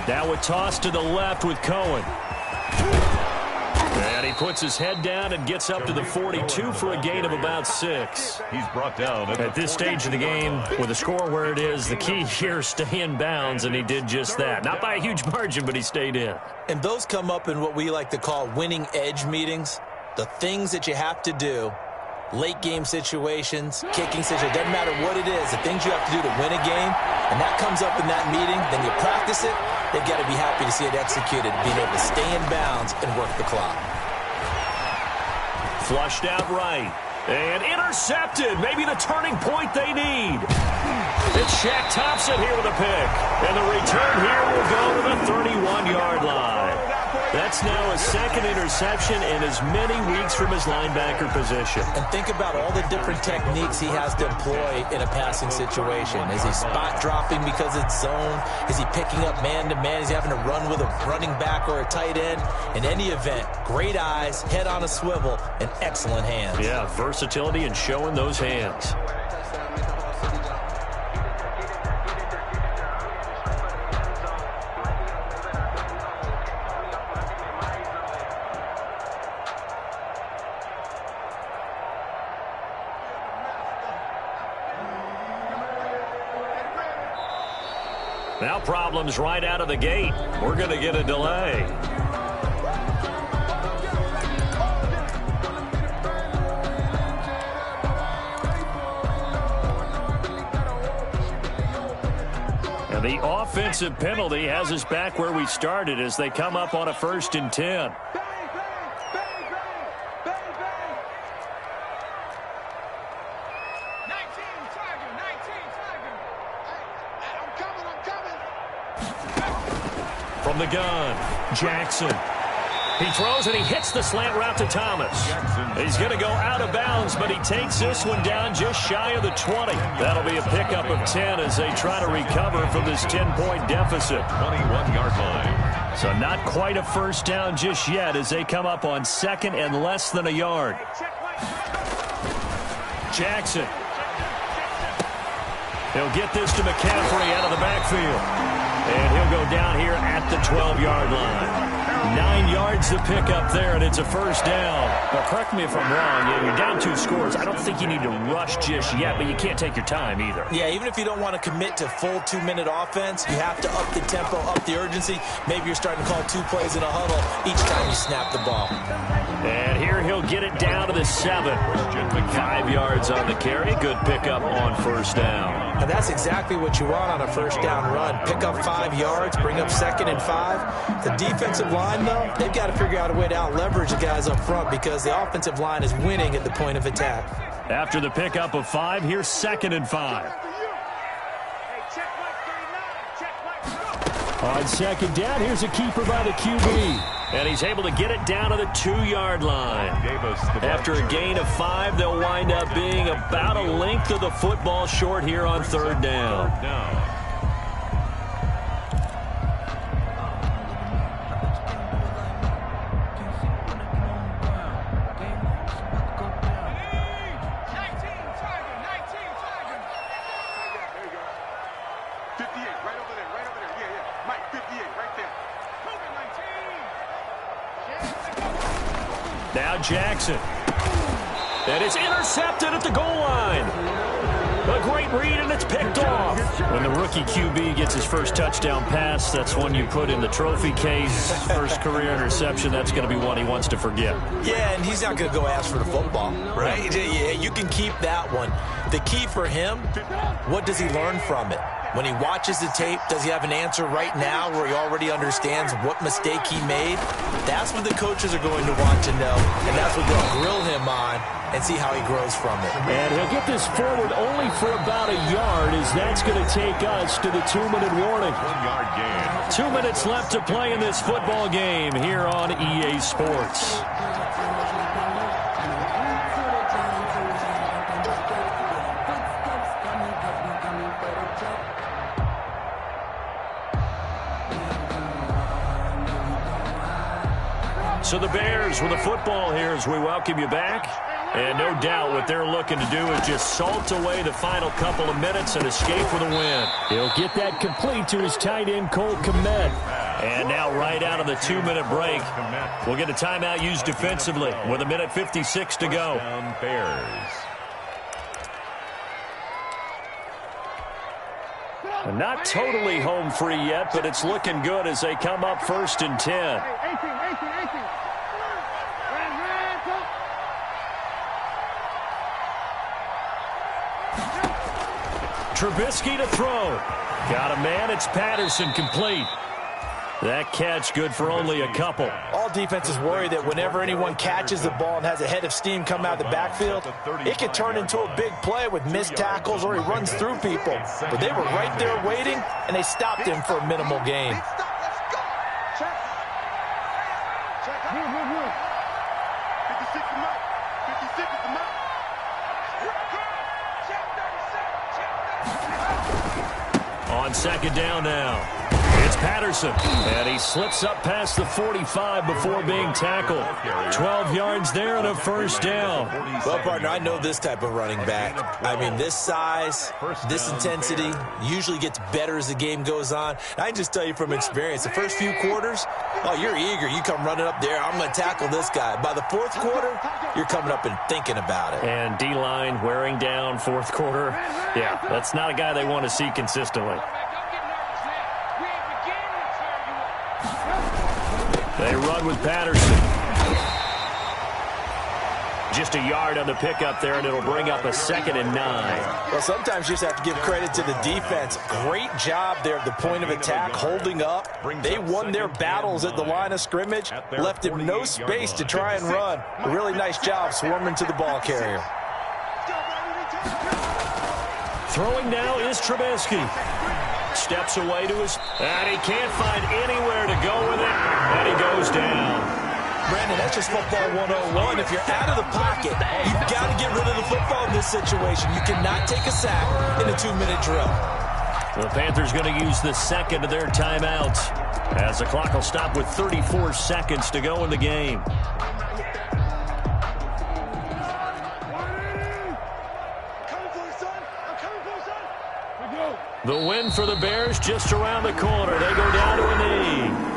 Now a toss to the left with Cohen. And he puts his head down and gets up to the 42 for a gain of about 6. He's brought down At this stage of the game, with the score where it is, the key here is stay in bounds, and he did just that. Not by a huge margin, but he stayed in. And those come up in what we like to call winning edge meetings. The things that you have to do, late game situations, kicking situations, doesn't matter what it is, the things you have to do to win a game, and that comes up in that meeting, then you practice it, they've got to be happy to see it executed, being able to stay in bounds and work the clock. Flushed out right. And intercepted. Maybe the turning point they need. It's Shaq Thompson here with a pick. And the return here will go to the 31-yard line. That's now a second interception in as many weeks from his linebacker position. And think about all the different techniques he has to employ in a passing situation. Is he spot dropping because it's zone? Is he picking up man-to-man? Is he having to run with a running back or a tight end? In any event, great eyes, head on a swivel, and excellent hands. Yeah, versatility and showing those hands. Now problems right out of the gate. We're going to get a delay. And the offensive penalty has us back where we started as they come up on a 1st and 10. From the gun, Jackson. He throws and he hits the slant route to Thomas. He's going to go out of bounds, but he takes this one down just shy of the 20. That'll be a pickup of 10 as they try to recover from this 10-point deficit. 21-yard line. So not quite a first down just yet as they come up on 2nd and less than a yard. Jackson. He'll get this to McCaffrey out of the backfield. And he'll go down here at the 12-yard line. 9 yards to pick up there, and it's a first down. Well, correct me if I'm wrong. You're down 2 scores. I don't think you need to rush just yet, but you can't take your time either. Yeah, even if you don't want to commit to full 2-minute offense, you have to up the tempo, up the urgency. Maybe you're starting to call 2 plays in a huddle each time you snap the ball. And here he'll get it down to the 7. 5 yards on the carry. Good pickup on first down. And that's exactly what you want on a first down run. Pick up 5 yards, bring up 2nd and 5. The defensive line, though, they've got to figure out a way to out-leverage the guys up front because the offensive line is winning at the point of attack. After the pickup of 5, here's 2nd and 5. On 2nd down, here's a keeper by the QB. And he's able to get it down to the 2-yard line. After a gain of 5, they'll wind up being about a length of the football short here on 3rd down. Now Jackson. And it's intercepted at the goal line. A great read, and it's picked off. When the rookie QB gets his first touchdown pass, that's one you put in the trophy case. First career interception, that's going to be one he wants to forget. Yeah, and he's not going to go ask for the football, right? Yeah, you can keep that one. The key for him, what does he learn from it? When he watches the tape, does he have an answer right now where he already understands what mistake he made? That's what the coaches are going to want to know, and that's what they'll grill him on and see how he grows from it. And he'll get this forward only for about a yard, as that's going to take us to the 2-minute warning. 1 yard gain. 2 minutes left to play in this football game here on EA Sports. So the Bears with the football here as we welcome you back. And no doubt what they're looking to do is just salt away the final couple of minutes and escape with a win. He'll get that complete to his tight end, Cole Kmet. And now right out of the 2-minute break, we'll get a timeout used defensively with 1:56 to go. Bears. Not totally home free yet, but it's looking good as they come up 1st and 10. Trubisky to throw. Got a man. It's Patterson, complete. That catch good for only a couple. All defenses worry that whenever anyone catches the ball and has a head of steam come out of the backfield, it could turn into a big play with missed tackles or he runs through people. But they were right there waiting, and they stopped him for a minimal gain. On 2nd down now. It's Patterson, and he slips up past the 45 before being tackled. 12 yards there and a 1st down. Well, partner, I know this type of running back. I mean, this size, this intensity usually gets better as the game goes on. I can just tell you from experience, the first few quarters, oh, you're eager. You come running up there, I'm going to tackle this guy. By the 4th quarter, you're coming up and thinking about it. And D-line wearing down 4th quarter. Yeah, that's not a guy they want to see consistently. They run with Patterson. Just a yard on the pickup there, and it'll bring up a 2nd and 9. Well, sometimes you just have to give credit to the defense. Great job there at the point of attack, holding up. They won their battles at the line of scrimmage, left him no space to try and run. A really nice job swarming to the ball carrier. Throwing now is Trubisky. Steps away to his, and he can't find anywhere to go with it, and he goes down. Brandon, that's just football 101. If you're out of the pocket, you've got to get rid of the football in this situation. You cannot take a sack in a 2-minute drill. The Panthers going to use the 2nd of their timeouts, as the clock will stop with 34 seconds to go in the game. The win for the Bears just around the corner. They go down to a knee.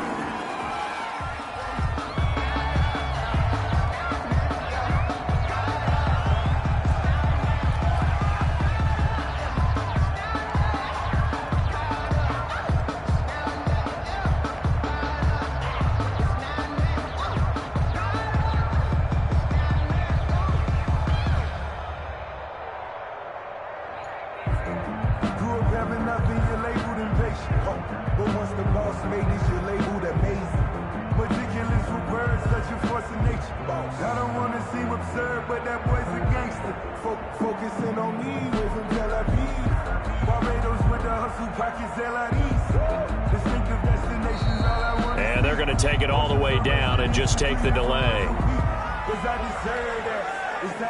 And they're going to take it all the way down and just take the delay.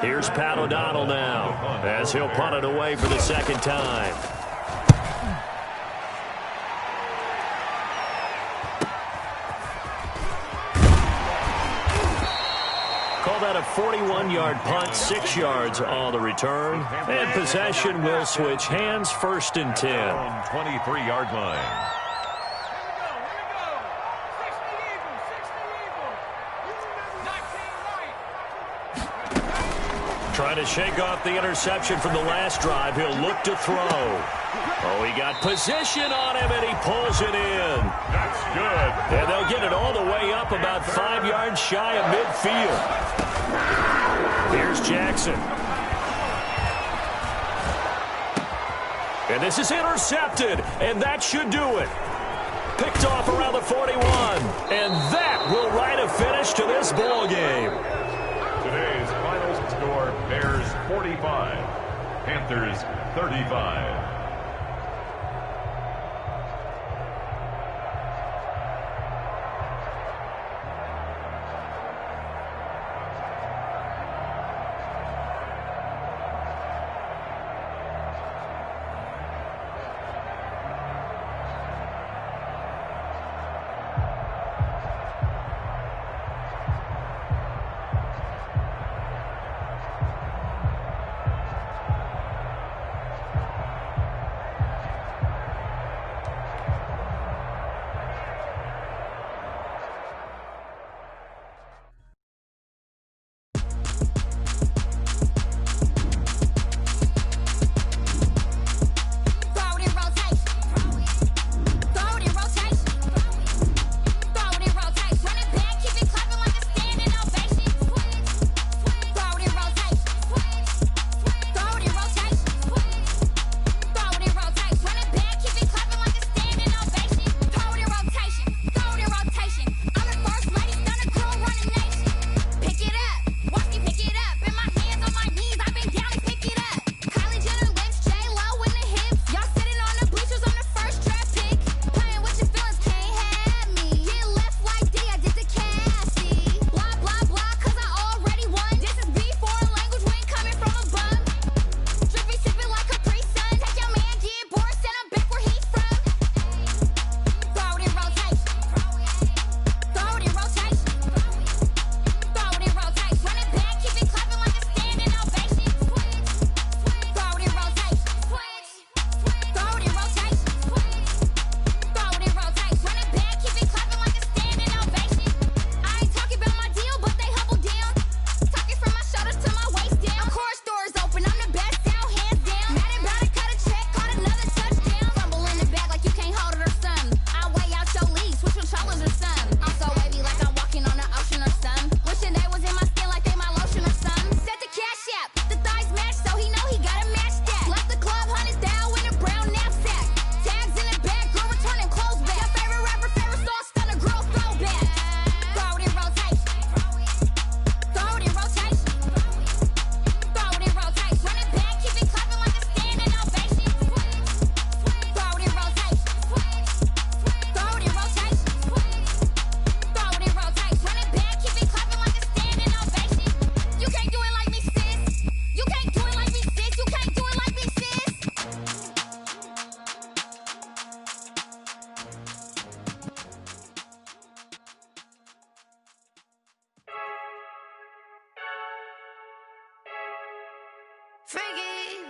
Here's Pat O'Donnell now, as he'll punt it away for the 2nd time. Call that a 41-yard punt, 6 yards on the return. And possession will switch hands, 1st and 10. 23-yard line. Trying to shake off the interception from the last drive. He'll look to throw. Oh, he got position on him, and he pulls it in. That's good. And they'll get it all the way up about 5 yards shy of midfield. Here's Jackson. And this is intercepted, and that should do it. Picked off around the 41. And that will write a finish to this ball game. Today's final score, Bears 45, Panthers 35.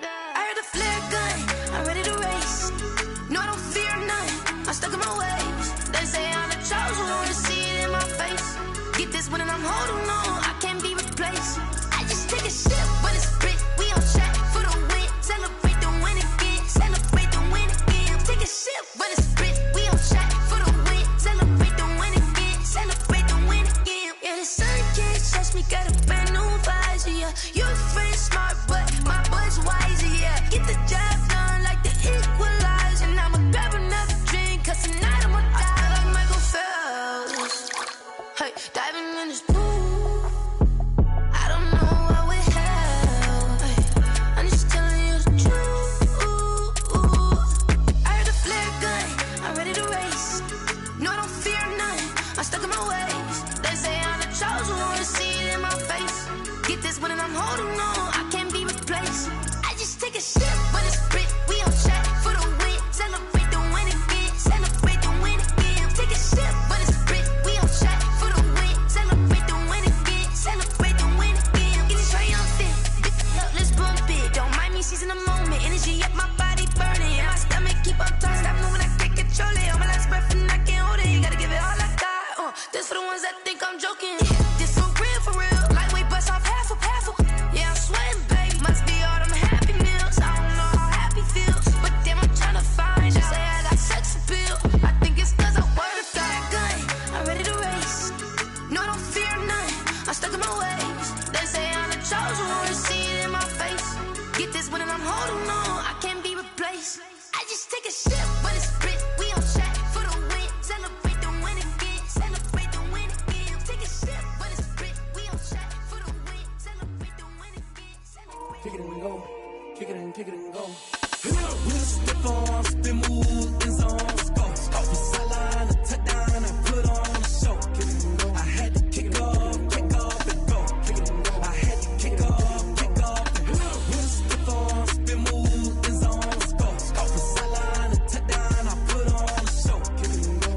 I heard the flare gun, I'm ready to race. No, I don't fear none, I'm stuck in my ways. They say I'm the chosen one, to see it in my face. Get this one and I'm holding on, I can't be replaced. I just take a sip, but it's spit, we on track for the win. Celebrate the win again, celebrate the win again. Take a sip, but it's spit, we on track for the win. Celebrate the win again, celebrate the win again. Yeah, the sun can't touch me, got a brand new visor, yeah. You're friend smart, but my boy's wiser, yeah. Get the job done like the equalizer. And I'ma grab another drink, cause tonight I'ma die like Michael Phelps. Hey, diving in this pool, I don't know what would help. Hey, I'm just telling you the truth. I heard the flare gun, I'm ready to race. No, I don't fear none, I'm stuck in my ways. They say I'm the chosen one, to see it in my face. Get this one and I'm holding on, I can't be replaced. I just take a sip, but it's spit, we on track for the win. Celebrate the win again, celebrate the win again. Take a sip, but it's spit, we on track for the win. Celebrate the win again, celebrate the win again. Get it triumphant, let's bump it. Don't mind me seizing the moment, energy up my body burning. My stomach keep on turning, stop moving, I can't control it. On my last breath and I can't hold it, you gotta give it all I got. This for the ones that think I'm joking. This for real, lightweight bust off half a. Yeah, I'm sweating, babe, must be all them happy meals. I don't know how happy feels, but damn, I'm tryna find you. Say I got sex appeal, I think it's cause I work that gun, I'm ready to race. No, I don't fear none, I'm stuck in my ways. They say I'm the chosen one, to see it in my face. Get this one and I'm holding on, I can't be replaced. I just take a sip, but it's spit, we on track for the win. kick it and go. With a stiff arm, spin move, in zone, score. Off the sideline, a touchdown, I put on a show. I had to kick off and go. I had to kick off and go. With a stiff arm, spin move, in zone, score. Off the sideline, a touchdown, I put on a show.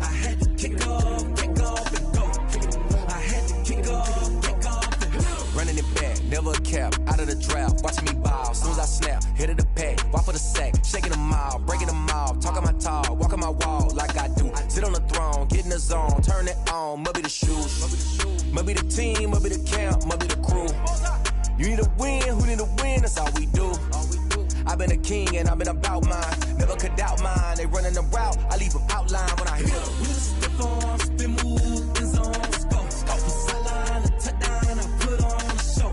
I had to kick off and go. I had to kick off and go. Running it back, never a cap, out of the draft, watching me ball. Soon as I snap, hit of the pack, walk for the sack, shaking them out, breaking them out, talking my talk, walking my wall like I do. Sit on the throne, get in the zone, turn it on, must be the shoes, must be the team, must be the camp, must be the crew. You need a win, who need a win, that's all we do. I've been a king and I've been about mine, never could doubt mine. They running the route, I leave them outline when I hit them. With a stiff arm, spin move, in zone, score. Off the sideline, a touchdown, I put on a show.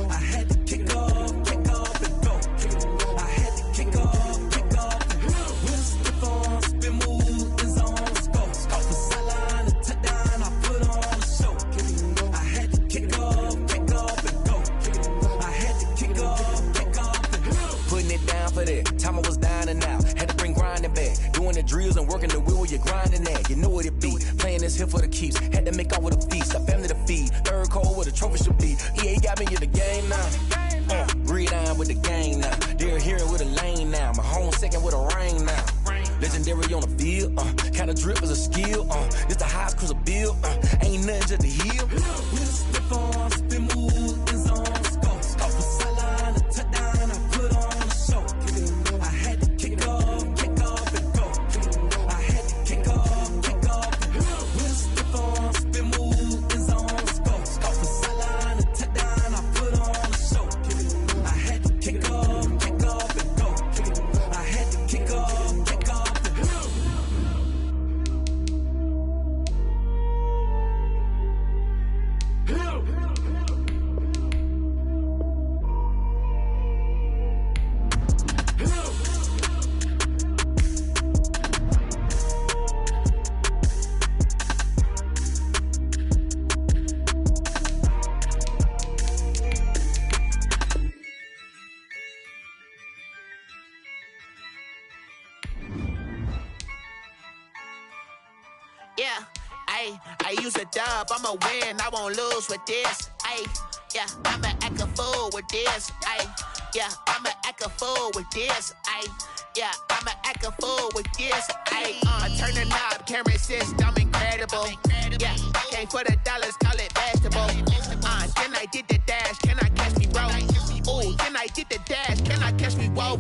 I had to kick off and go. I had to kick off and go. With a stiff arm, spin move, in zone, score. Off the sideline, a touchdown, I put on a show. I had to kick off and go. I had to kick off and go. Putting it down for that, time I was down and out, had to bring grinding back, doing the drills and working the wheel where you're grinding at, you know what it be, playing this here for the keeps, had to make off with a feast, a family to feed, third cold where the trophy should be, EA got me in the game now, breathe on with the game now, they're here with a lane now, my home second with a rain now, legendary on the field, kinda drip is a skill, this the highest cruiser bill, ain't nothing just to heal. With a stiff arm, spin move, in zone, score. Off the sideline, a touchdown, I put on a show. I had to kick off and go. I had to kick off and go. With a stiff arm, spin move, in zone, score. Off the sideline, a touchdown, I put on a show. I had to kick off and go. I had to kick off and go. Yeah, I use a dub, I'ma win, I won't lose with this. Yeah, I'ma act a fool with this. Yeah, I'ma act a fool with this. Yeah, I'ma act a fool with this. I turn the knob, camera assist, I'm incredible. Yeah, came for the dollars, call it vegetable. Then I did the dash, can I catch me, bro? Ooh, then I did the dash, can I catch me, whoa?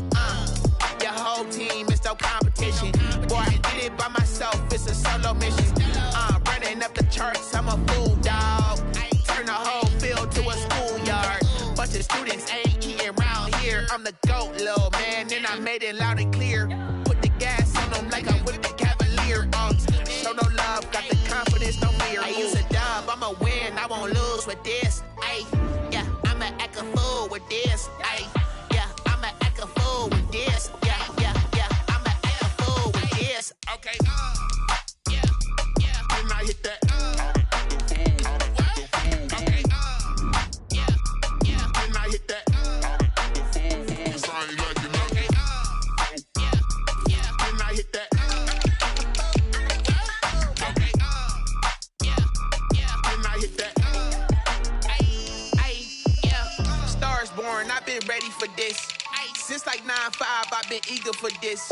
Your whole team is no competition. Boy, I did it by myself, it's a solo mission. Running up the charts, I'm a fool, dog. Turn the whole field to a schoolyard. Bunch of students ain't eating round here. I'm the GOAT, little man, and I made it loud and clear. Put the gas on them like I'm with the Cavalier. Show no love, got the confidence, no fear. I use a dub, I'ma win, I won't lose with this. Yeah, I'ma act a fool with this. Yeah, I'ma act a fool with this. Yeah, I'ma act a fool with this. Okay, yeah, and I hit that. Okay, yeah, and I hit that. Sorry, like you know. Okay, yeah, and I hit that. Okay, yeah, and I hit that. Yeah, stars born, I've been ready for this. Since like 9-5, I've been eager for this.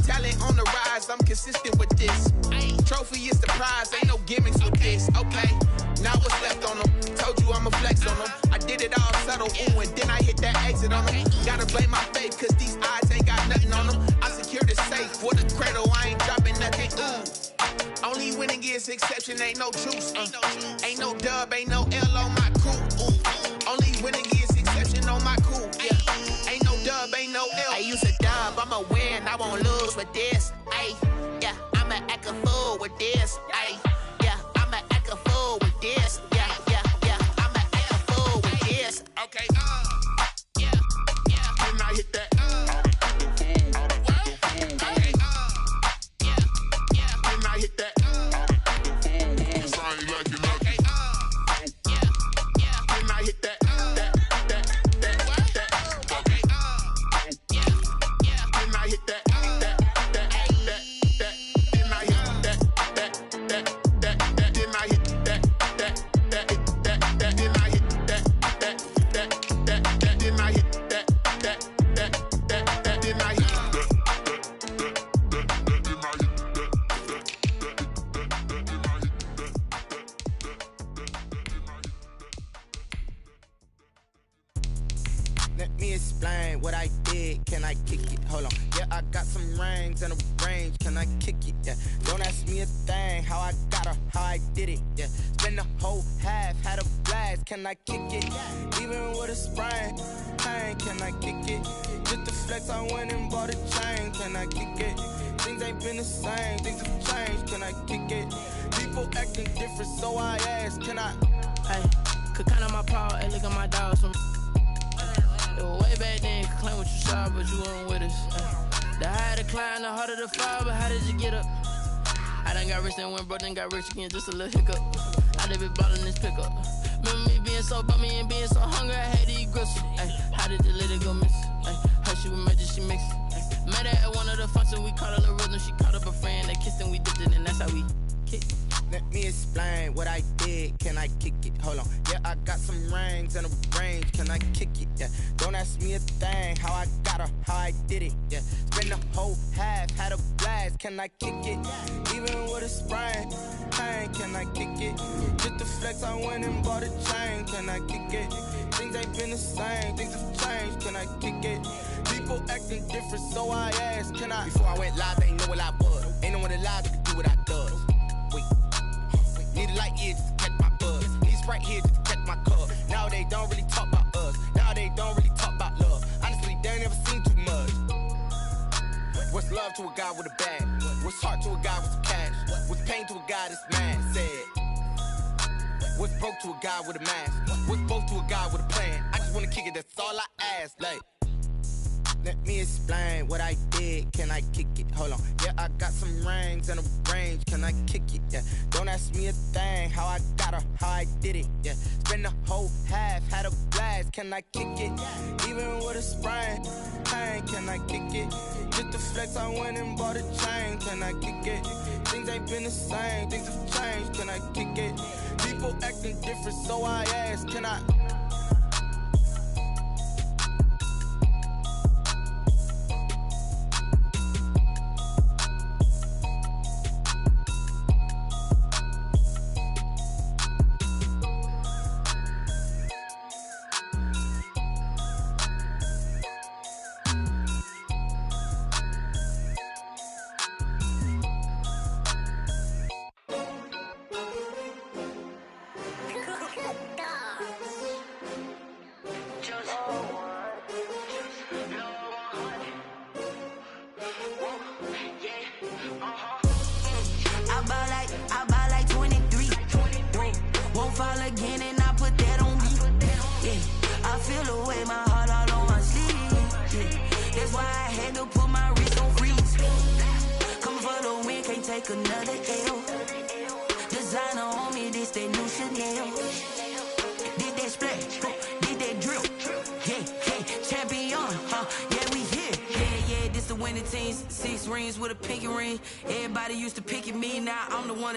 Talent on the rise, I'm consistent with this. Trophy is the prize, ain't no gimmicks with this. Okay, now what's left on them? Told you I'ma flex on them. I did it all subtle, ooh, and then I hit that exit on them. Gotta blame my faith, cause these odds ain't got nothing on them. I secured the safe with a cradle, I ain't dropping nothing, ooh. Only winning is exception, ain't no truce. Ain't no dub, ain't no L on my crew. Ooh. Only winning is exception on my crew. Yeah. Ain't no dub, ain't no L. I use a dub, I'ma win, I won't lose with this. Yeah, I'ma act a fool with this. Yeah, I'ma act a fool with this. Yeah, I'ma act a fool with this. Okay, yeah, and I hit that. Okay, yeah, and I hit that. Sorry, like you know. Okay, Let me explain what I did. Can I kick it? Hold on. Yeah, I got some rings and a range. Can I kick it? Yeah. Don't ask me a thing. How I got her, how I did it. Yeah. Spend the whole half, had a blast. Can I kick it? Even with a sprain, pain. Can I kick it? Just the flex, I went and bought a chain. Can I kick it? Things ain't been the same. Things have changed. Can I kick it? People acting different, so I ask. Can I? Hey, could count on my power. Hey, look at my dogs from. It was way back then, could claim what you saw, but you weren't with us. The higher the climb, the harder the fall, but how did you get up? I done got rich and went broke, then got rich again, just a little hiccup. I done been ballin' this pickup. Remember me being so bummy and being so hungry, I had to eat gristle. Ay, how did the lady go miss? Ay, her she was magic, she mixed. Met her at one of the functions, we caught a little rhythm, she caught up a friend, they kissed and we dipped it, and that's how we kicked. Let me explain what I did. Can I kick it? Hold on. Yeah, I got some rings and a range. Can I kick it? Yeah. Don't ask me a thing. How I got her, how I did it. Yeah. Spend the whole half, had a blast. Can I kick it? Even with a sprain, pain. Can I kick it? Just the flex, I went and bought a chain. Can I kick it? Things ain't been the same. Things have changed. Can I kick it? People acting different, so I ask. Can I? Before I went live, they ain't know what I was. Ain't no one alive that could do what I does. Need a light year just to catch my buzz. Need Sprite here just to catch my cup. Now they don't really talk about us. Now they don't really talk about love. Honestly, they ain't never seen too much. What's love to a guy with a bag? What's heart to a guy with some cash? What's pain to a guy that's mad? Said. What's broke to a guy with a mask? What's both to a guy with a plan? I just wanna kick it, that's all I ask. Like, let me explain what I did. Can I kick it? Hold on. Yeah, I got some rings and a range. Can I kick it? Yeah. Don't ask me a thing. How I got her, how I did it. Yeah. Spend the whole half, had a blast. Can I kick it? Even with a sprain, pain. Can I kick it? Just the flex, I went and bought a chain. Can I kick it? Things ain't been the same. Things have changed. Can I kick it? People acting different, so I ask. Can I?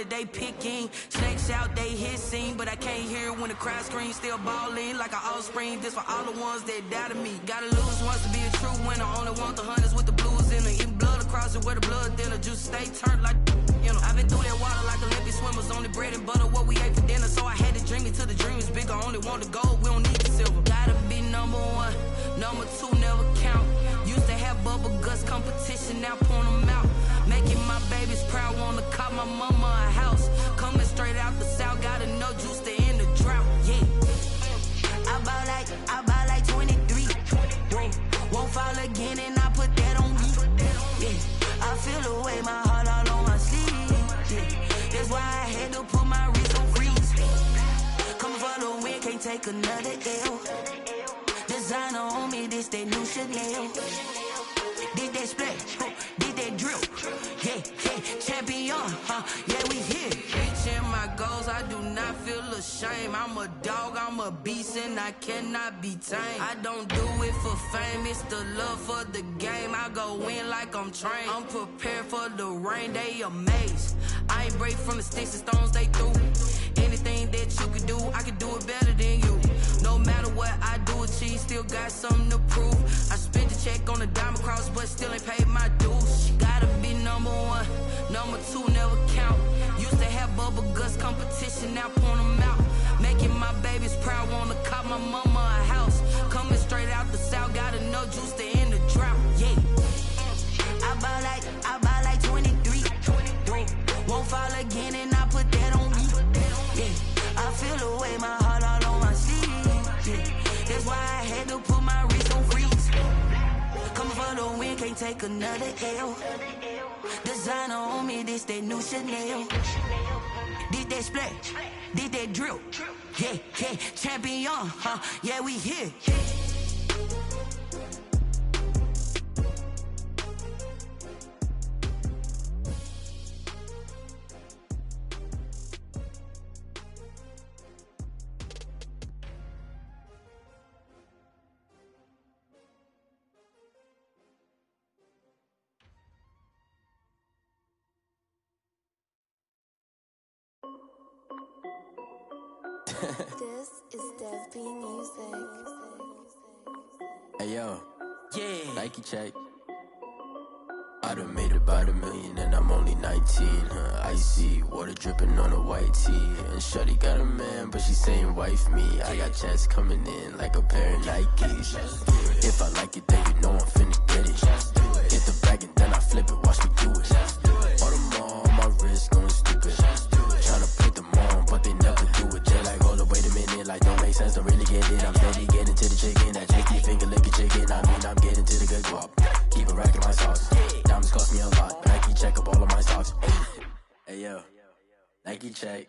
They picking snakes out, they hissing, but I can't hear when the crowd screams. Still balling like an offspring. This for all the ones that doubted me. Gotta lose once to be a true winner. Only want the hunters with the blues in it. Eating blood across it where the blood thinner. Juice stay turned like, you know. I've been through that water like Olympic swimmers. Only bread and butter what we ate for dinner. So I had to dream it till the dream is bigger. Only want the gold, we don't need the silver. Gotta be number one, number two never count. Used to have bubble guts competition, now point them out. Making my babies proud, wanna call my mama a house. Coming straight out the south, gotta know juice to end the drought. Yeah. I buy like 23. Won't fall again and I put that on me. Yeah. I feel the way, my heart all on my sleeve. Yeah. That's why I had to put my wrist on freeze. Coming for the win, can't take another L. Designer on me, this that new Chanel. Did that splash, did that drill. Yeah, champion, yeah, we here. Reaching my goals, I do not feel ashamed. I'm a dog, I'm a beast, and I cannot be tamed. I don't do it for fame, it's the love for the game. I go in like I'm trained. I'm prepared for the rain, they amazed. I ain't break from the sticks and stones they threw. Anything that you could do, I could do it better than you. No matter what I do, achieve, still got something to prove. I spent the check on the diamond cross, but still ain't paid my dues. Gotta be number one, number two never count. Used to have bubble guts competition, now point them out. Making my babies proud, wanna call my mama a house. Coming straight out the south. juice to end the drought, yeah. I buy like 23. Won't fall again and I put that on me. Yeah, I feel the way, my heart all on my sleeve. Yeah, that's why I had to put my wrist on freeze. Coming for the win, can't take another L. Designer on me, this that new Chanel. Did that splash, did that drill. Yeah, yeah, champion, huh? Yeah, we here. This is Dev B Music. Hey yo, Yeah. Nike check. I done made about $1 million and I'm only 19. Icy water dripping on a white tee. And shorty got a man, but she saying wife me. I got checks coming in like a pair of Nikes. If I like it, then you know I'm finna get it. Get the bag and then I flip it, watch me do it. All them on my wrist going stupid. Tryna put them on, but they never do it. They're like, hold up, wait a minute, like don't make sense, don't really get it. I'm steady getting to the chicken, that chicky finger licking chicken. I mean, I'm getting to the good guap. Keep a rack in my socks. Diamonds cost me a lot. Nike check up all of my socks. Hey yo, Nike check.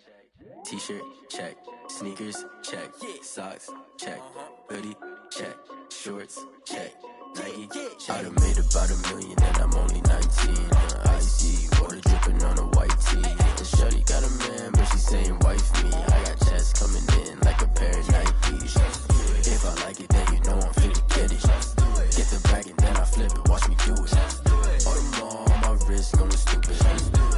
T-shirt check. Sneakers check. Socks check. Hoodie check. Shorts check. Nike. I done made about $1 million and I'm only 19. Icy water dripping on a white tee. And shorty got a man, but she saying wife me. I got checks coming in like a pair of Nikes. If I like it, then you know I'm finna get it. Get the bag and then I flip it, watch me do it. All them on my wrist going stupid.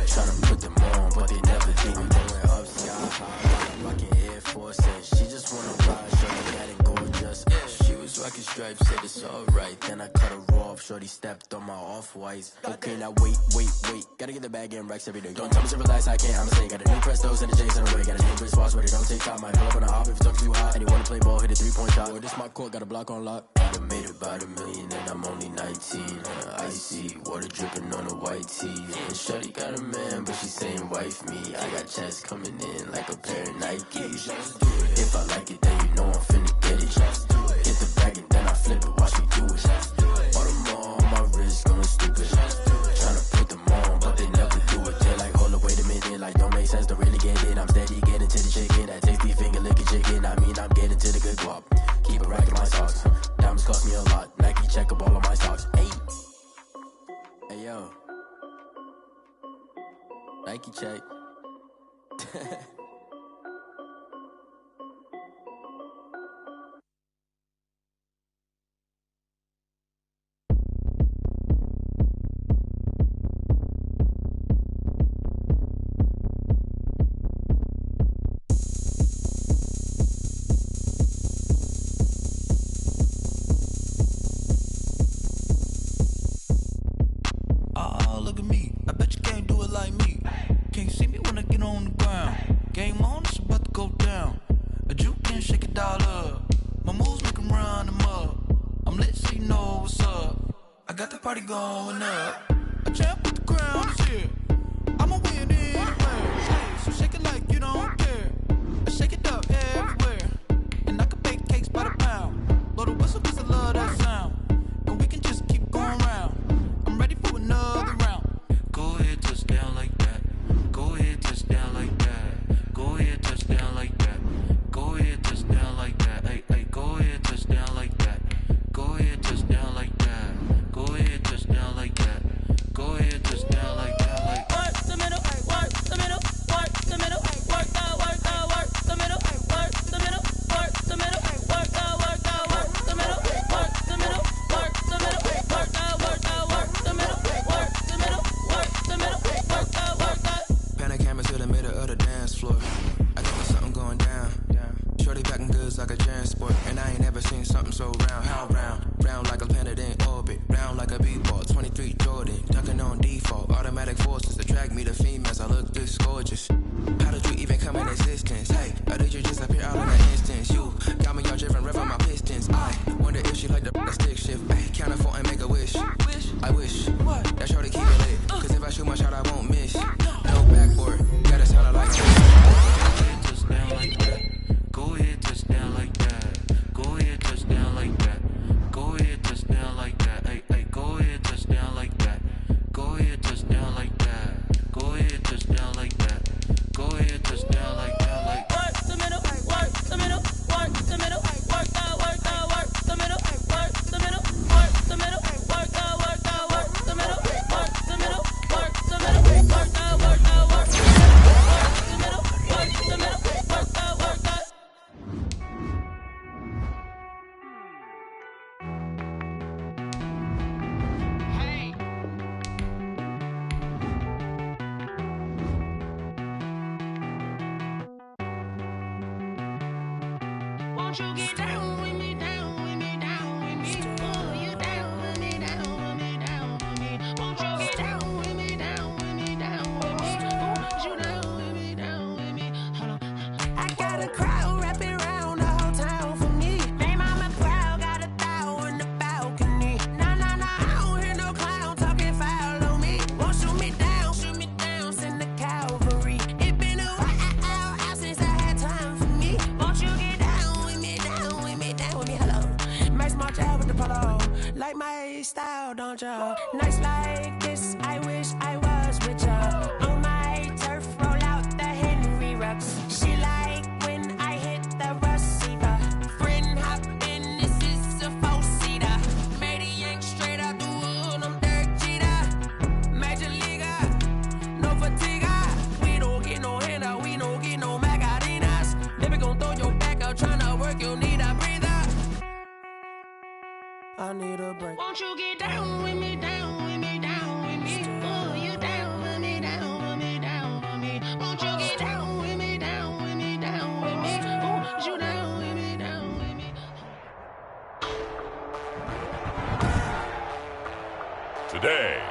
Tryna put them on, but they never do it. Going up sky high, rocking Air Force. She just wanna ride, shorty got it gorgeous. She was rocking stripes, said it's alright. Then I cut her off, shorty stepped on my off-whites. Okay, now wait. Gotta get the bag and racks every day. Don't tell me to relax, I can't, I'ma say. Got a new Prestos and a J's on the way. Got a new Chris Foss, but it don't take time. Might pull up on a hop if it's up too hot. And you wanna play ball, hit a 3-point shot. Or this my court, got a block on lock. I done made about $1 million and I'm only 19. Icy water dripping on a white tee. And shorty got a man, but she saying wife me. I got checks coming in like a pair of Nikes. If I like it, then you know I'm finna get it. Get the bag and then I flip it, watch me do it. All them on my wrist going stupid. Tryna put them on, but they never do it. They're like, hold up, wait a minute, like don't make sense, don't really get it. I'm steady getting to the chicken, that tasty finger licking chicken. I mean, I'm getting to the good guap. Keep a rack in my socks. Diamonds cost me a lot. Nike check up all of my socks. Hey yo, Nike check. Look at me, I bet you can't do it like me. Can't see me when I get on the ground. Game on, it's about to go down. A juke can shake it all up. My moves make them run them up. I'm lit so you know what's up. I got the party going up. A champ with the crown is here. I'ma win anywhere. So shake it like you don't care. I shake it up everywhere. And I can bake cakes by the pound. Blow the whistle cause I love that sound. And we can just keep going round. I'm ready for another round. Go ahead, touch down like that. Go ahead, touch down like that. Go ahead, touch down like that. Go ahead, touch down like that. Hey, go ahead, touch down like that. Go ahead, touch down like that. Go ahead, touch down like that. Go ahead, touch down like that. Like work the middle, work the middle, work the middle, work the middle, work the middle, work the middle, work the middle, work the middle, work the middle, work the middle, work the middle, work the. Pan a camera to the middle of the dance floor. I think there's something going down. Shorty packing goods like a transport. And I ain't ever seen something so round. How round? Round like a planet in orbit. Round like a b-ball. 23 Jordan. Dunking on default. Automatic forces attract me to females. I look this gorgeous. How did you even come in existence? Hey, or did you just appear all in an instance? You got me all driven, revving my pistons. I wonder if she like the stick shift. Ay, Won't you get down with me, down with me, down with me? Oh, you down with me, down with me, down with me. Won't you get down with me, down with me, down with me? Oh, you down with me, down with me? Hold on. I got a crowd wrapping around the whole town for me. They mama proud, got a thou in the balcony. Nah, nah, nah, I don't hear no clown talking foul on me. Won't shoot me down, send the cavalry. It been a while since I had time for me. Won't you get down with me, down with me, down with me? Hello. Max March out with the polo. Like my style, don't ya? Nights like this, I wish I was with ya. On my turf, roll out the Henry Rux. She like when I hit the receiver. Friend hop in, this is a four-seater. Made a yank straight out the wood, I'm Derek Jeter. Major leaguer, no fatigue. We don't get no handout, we don't get no Macarinas. Never gon' throw your back out, tryna work, you need a breather. I need a break. Won't you get down with me, down with me, down with me? Oh, you down with me, down with me, down with me? Won't you get down with me, down with me, down with me? Oh, you down with me, down with me? Today.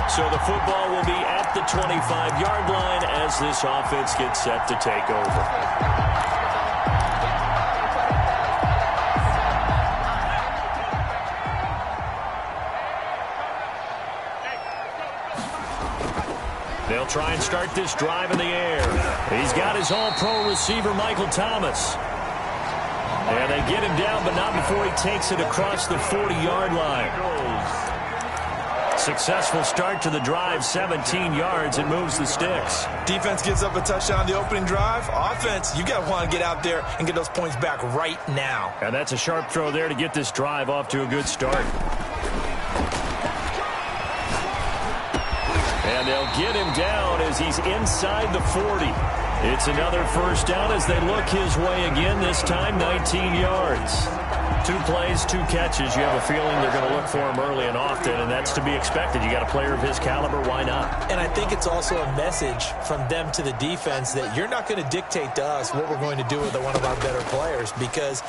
So the football will be at the 25-yard line as this offense gets set to take over. They'll try and start this drive in the air. He's got his all-pro receiver, Michael Thomas. And they get him down, but not before he takes it across the 40-yard line. Successful start to the drive, 17 yards, and moves the sticks. Defense gives up a touchdown the opening drive. Offense, you got to want to get out there and get those points back right now. And that's a sharp throw there to get this drive off to a good start. And they'll get him down as he's inside the 40. It's another first down as they look his way again, this time 19 yards. 2 plays, 2 catches. You have a feeling they're going to look for him early and often, and that's to be expected. You got a player of his caliber, why not? And I think it's also a message from them to the defense that you're not going to dictate to us what we're going to do with one of our better players, because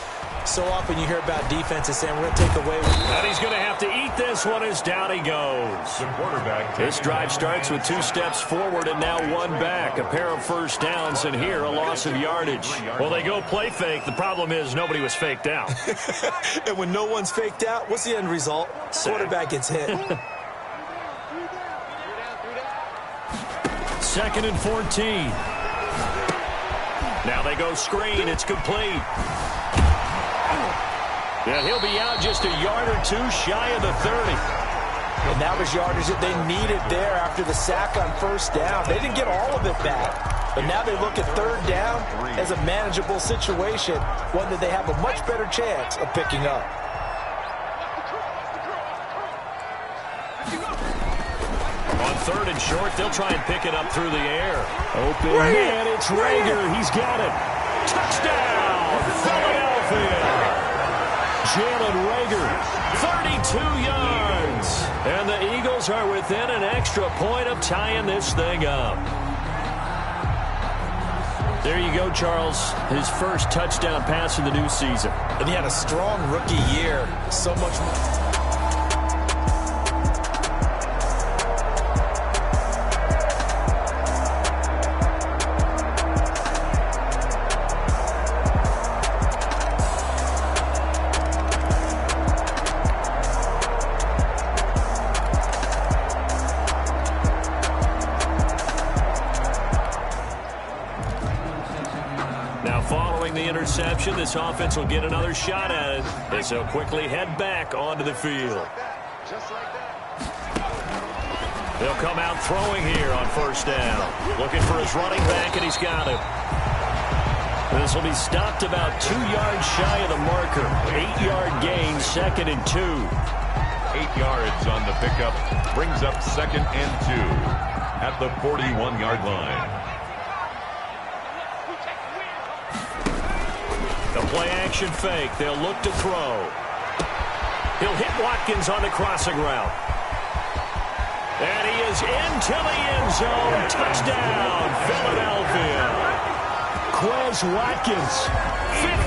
so often you hear about defenses saying we're going to take away. And he's going to have to eat this one as down he goes. The quarterback. This drive starts with 2 steps forward and now 1 back. A pair of first downs, and here a loss of yardage. Well, they go play fake. The problem is nobody was faked out. And when no one's faked out, what's the end result? Quarterback gets hit. 2nd and 14. Now they go screen. It's complete. And he'll be out just a yard or 2 shy of the 30. And that was yardage that they needed there after the sack on first down. They didn't get all of it back, but now they look at 3rd down as a manageable situation, one that they have a much better chance of picking up. On 3rd and short, they'll try and pick it up through the air. Open man, it's Rager. He's got it. Touchdown, Philadelphia. Jalen Rager, 32 yards. And the Eagles are within an extra point of tying this thing up. There you go, Charles. His first touchdown pass of the new season. And he had a strong rookie year. So much. This offense will get another shot at it as they'll quickly head back onto the field. They'll come out throwing here on first down. Looking for his running back, and he's got him. This will be stopped about 2 yards shy of the marker. 8-yard gain, 2nd and 2. 8 yards on the pickup. Brings up 2nd and 2 at the 41-yard line. The play-action fake. They'll look to throw. He'll hit Watkins on the crossing route. And he is into the end zone. Touchdown, Philadelphia. Quez Watkins,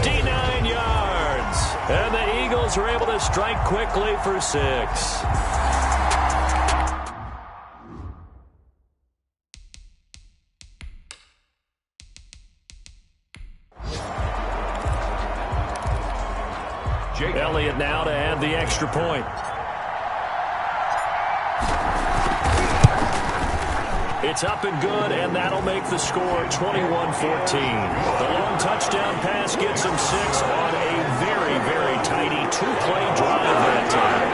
59 yards. And the Eagles are able to strike quickly for 6. Elliott now to add the extra point. It's up and good, and that'll make the score 21-14. The long touchdown pass gets them 6 on a very, very tidy 2-play drive that time.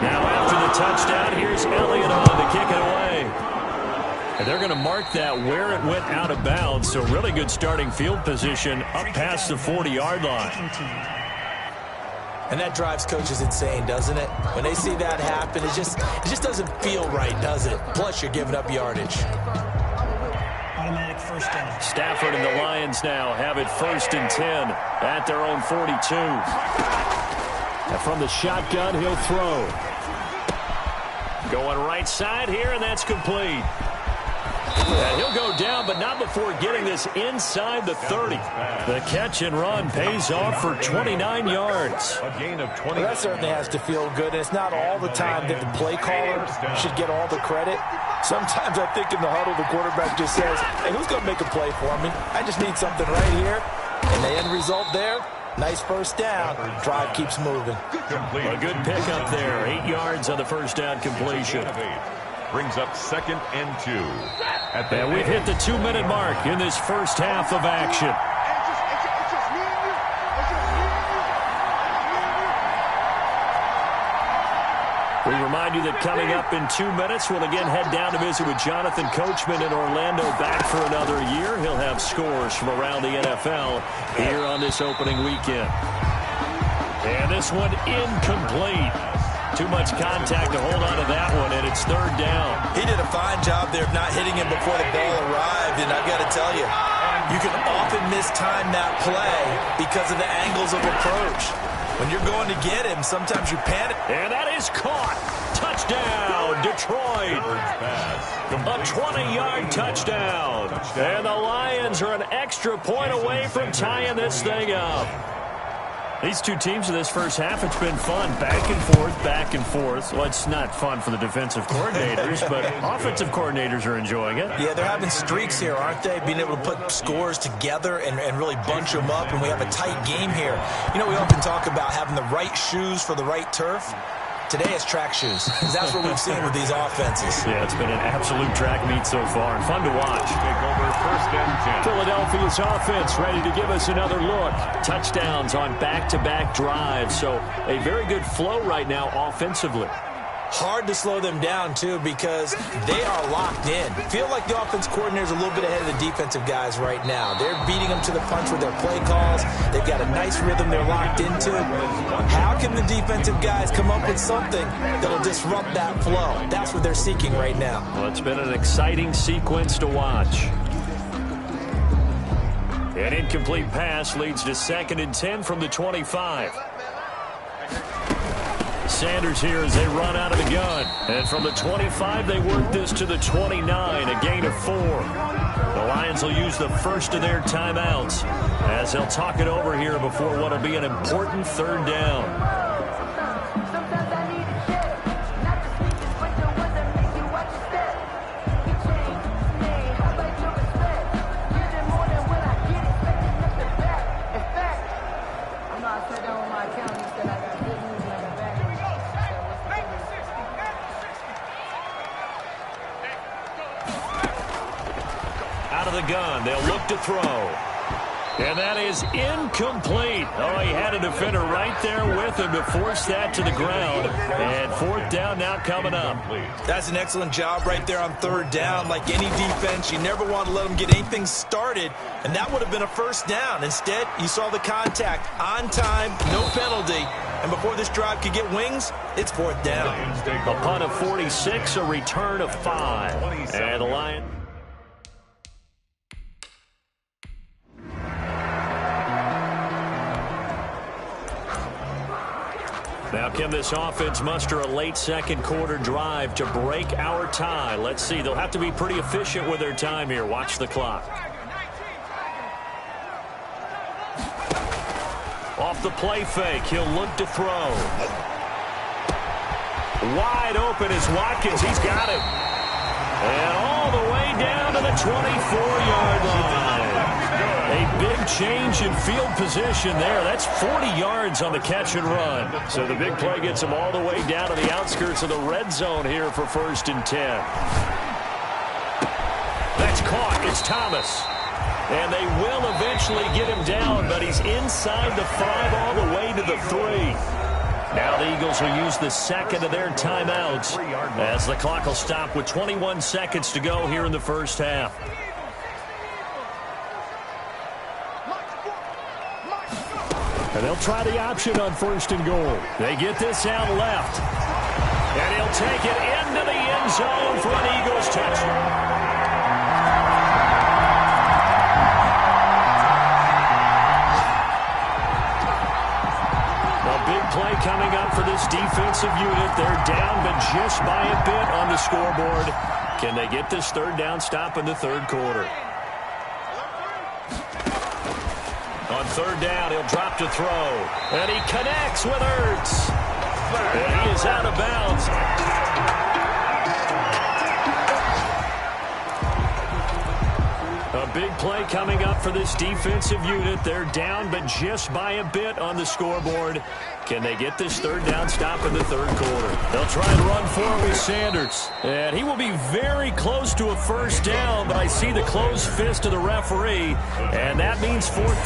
Now after the touchdown, here's Elliott on to kick it away. And they're going to mark that where it went out of bounds, so really good starting field position up past the 40-yard line. And that drives coaches insane, doesn't it? When they see that happen, it just doesn't feel right, does it? Plus, you're giving up yardage. Automatic first down. Stafford and the Lions now have it 1st and 10 at their own 42. And from the shotgun, he'll throw. Going right side here, and that's complete. And he'll go down, but not before getting this inside the 30. The catch and run pays off for 29 yards. A gain of 20. Well, that certainly has to feel good. And it's not all the time that the play caller should get all the credit. Sometimes I think in the huddle, the quarterback just says, hey, who's going to make a play for me? I just need something right here. And the end result there, nice first down. Drive keeps moving. A good pickup there. 8 yards on the first down completion. Brings up 2nd and 2. And we've hit the 2-minute mark in this first half of action. We remind you that coming up in 2 minutes, we'll again head down to visit with Jonathan Coachman in Orlando, back for another year. He'll have scores from around the NFL here on this opening weekend. And this one incomplete. Too much contact to hold on to that one, and it's 3rd down. He did a fine job there of not hitting him before the ball arrived, and I've got to tell you, you can often mistime that play because of the angles of approach. When you're going to get him, sometimes you panic. And that is caught. Touchdown, Detroit. A 20-yard touchdown. And the Lions are an extra point away from tying this thing up. These two teams in this first half, it's been fun. Back and forth, back and forth. Well, it's not fun for the defensive coordinators, but offensive coordinators are enjoying it. Yeah, they're having streaks here, aren't they? Being able to put scores together and really bunch them up, and we have a tight game here. You know, we often talk about having the right shoes for the right turf. Today it's track shoes. That's what we've seen with these offenses. Yeah, it's been an absolute track meet so far and fun to watch. Take over 1st and 10. Philadelphia's offense ready to give us another look. Touchdowns on back-to-back drives. So a very good flow right now offensively. Hard to slow them down, too, because they are locked in. Feel like the offense coordinator's a little bit ahead of the defensive guys right now. They're beating them to the punch with their play calls. They've got a nice rhythm they're locked into. How can the defensive guys come up with something that'll disrupt that flow? That's what they're seeking right now. Well, it's been an exciting sequence to watch. An incomplete pass leads to 2nd and 10 from the 25. Sanders here as they run out of the gun. And from the 25, they work this to the 29, a gain of 4. The Lions will use the first of their timeouts as they'll talk it over here before what will be an important 3rd down. Out of the gun, they'll look to throw. And that is incomplete. Oh, he had a defender right there with him to force that to the ground. And fourth down now coming up. That's an excellent job right there on third down. Like any defense, you never want to let them get anything started, and that would have been a first down. Instead, you saw the contact on time, no penalty. And before this drive could get wings, it's fourth down. A punt of 46, a return of 5. And the Lions. Now, can this offense muster a late second quarter drive to break our tie? Let's see. They'll have to be pretty efficient with their time here. Watch the clock. Off the play fake, he'll look to throw. Wide open is Watkins. He's got it. And all the way down to the 24-yard line. A big change in field position there. That's 40 yards on the catch and run. So the big play gets him all the way down to the outskirts of the red zone here for 1st and 10. That's caught. It's Thomas. And they will eventually get him down, but he's inside the 5 all the way to the 3. Now the Eagles will use the second of their timeouts as the clock will stop with 21 seconds to go here in the first half. And they'll try the option on 1st and goal. They get this out left. And he'll take it into the end zone for an Eagles touchdown. Play coming up for this defensive unit. They're down, but just by a bit on the scoreboard. Can they get this third down stop in the third quarter? On third down, he'll drop to throw. And he connects with Ertz. And he is out of bounds. A big play coming up for this defensive unit. They're down, but just by a bit on the scoreboard. Can they get this third down stop in the third quarter? They'll try and run for it with Sanders. And he will be very close to a first down, but I see the closed fist of the referee. And that means fourth.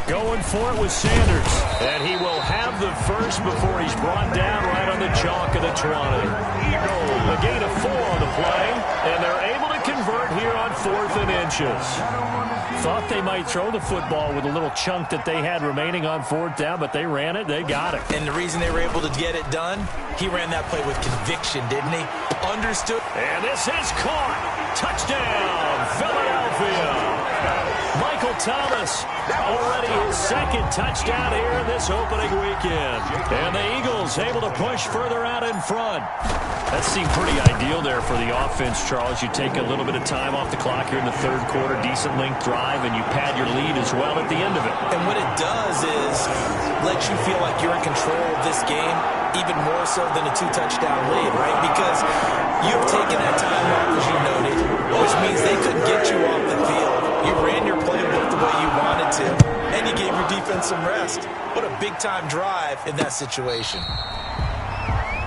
Going for it with Sanders. And he will have the first before he's brought down right on the chalk of the 20. A gain of 4 on the play, and they're able to convert here on 4th and inches. Thought they might throw the football with a little chunk that they had remaining on 4th down, but they ran it, they got it. And the reason they were able to get it done, he ran that play with conviction, didn't he? Understood. And this is caught. Touchdown, Philadelphia. Michael Thomas, already his second touchdown here in this opening weekend. And the Eagles able to push further out in front. That seemed pretty ideal there for the offense, Charles. You take a little bit of time off the clock here in the third quarter, decent length drive, and you pad your lead as well at the end of it. And what it does is let you feel like you're in control of this game, even more so than a 2-touchdown lead, right? Because you've taken that time off, as you noted, which means they couldn't get you off the field. You ran your playbook the way you wanted to, and you gave your defense some rest. What a big-time drive in that situation.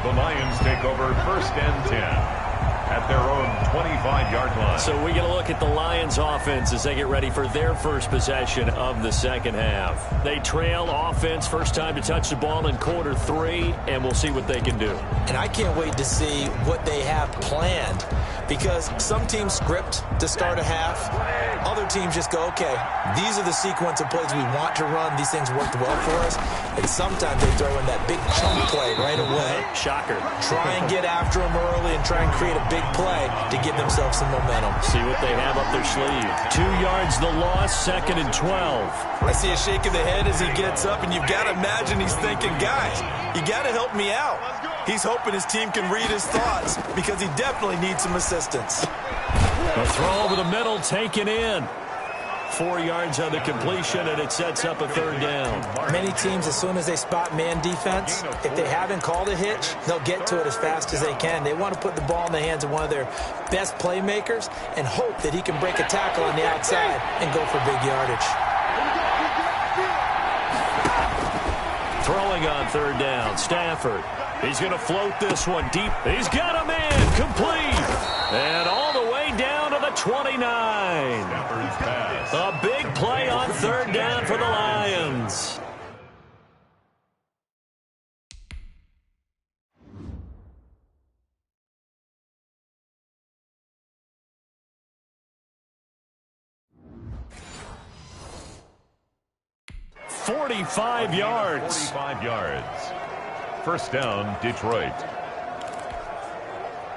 The Lions take over 1st and 10 at their own 25-yard line. So we get a look at the Lions offense as they get ready for their first possession of the second half. They trail offense, first time to touch the ball in quarter 3, and we'll see what they can do. And I can't wait to see what they have planned, because some teams script to start a half. Other teams just go, okay, these are the sequence of plays we want to run. These things worked well for us. And sometimes they throw in that big chunk play right away. Shocker. Try and get after them early and try and create a big play to give themselves some momentum. See what they have up their sleeve. 2 yards the loss, 2nd and 12. I see a shake of the head as he gets up, and you've got to imagine he's thinking, guys, you got to help me out. He's hoping his team can read his thoughts because he definitely needs some assistance. A throw over the middle, taken in. 4 yards on the completion, and it sets up a third down. Many teams, as soon as they spot man defense, if they haven't called a hitch, they'll get to it as fast as they can. They want to put the ball in the hands of one of their best playmakers and hope that he can break a tackle on the outside and go for big yardage. Throwing on third down, Stafford. He's going to float this one deep. He's got a man, complete. And all the way down to the 29. A big play on third down for the Lions. .45 yards. 45 yards. First down, Detroit.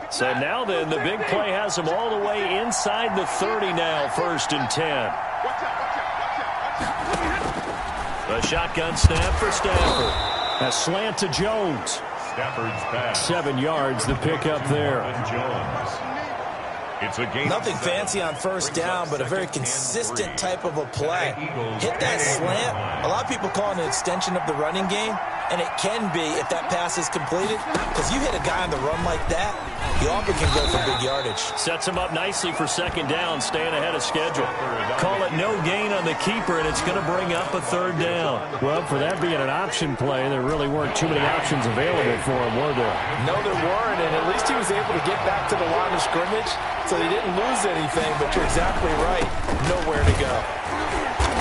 So now then, the big play has them all the way inside the 30 now, 1st and 10. A shotgun snap for Stafford. A slant to Jones. Stafford's pass. 7 yards, the pickup there. Jones. It's a game. Nothing fancy on first down, but a very consistent type of a play. Hit that slant. A lot of people call it an extension of the running game, and it can be if that pass is completed, because you hit a guy on the run like that, you often can go for big yardage. Sets him up nicely for second down, staying ahead of schedule. Call it no gain on the keeper, and it's going to bring up a third down. Well, for that being an option play, there really weren't too many options available for him, were there? No, there weren't, and at least he was able to get back to the line of scrimmage, so he didn't lose anything, but you're exactly right. Nowhere to go.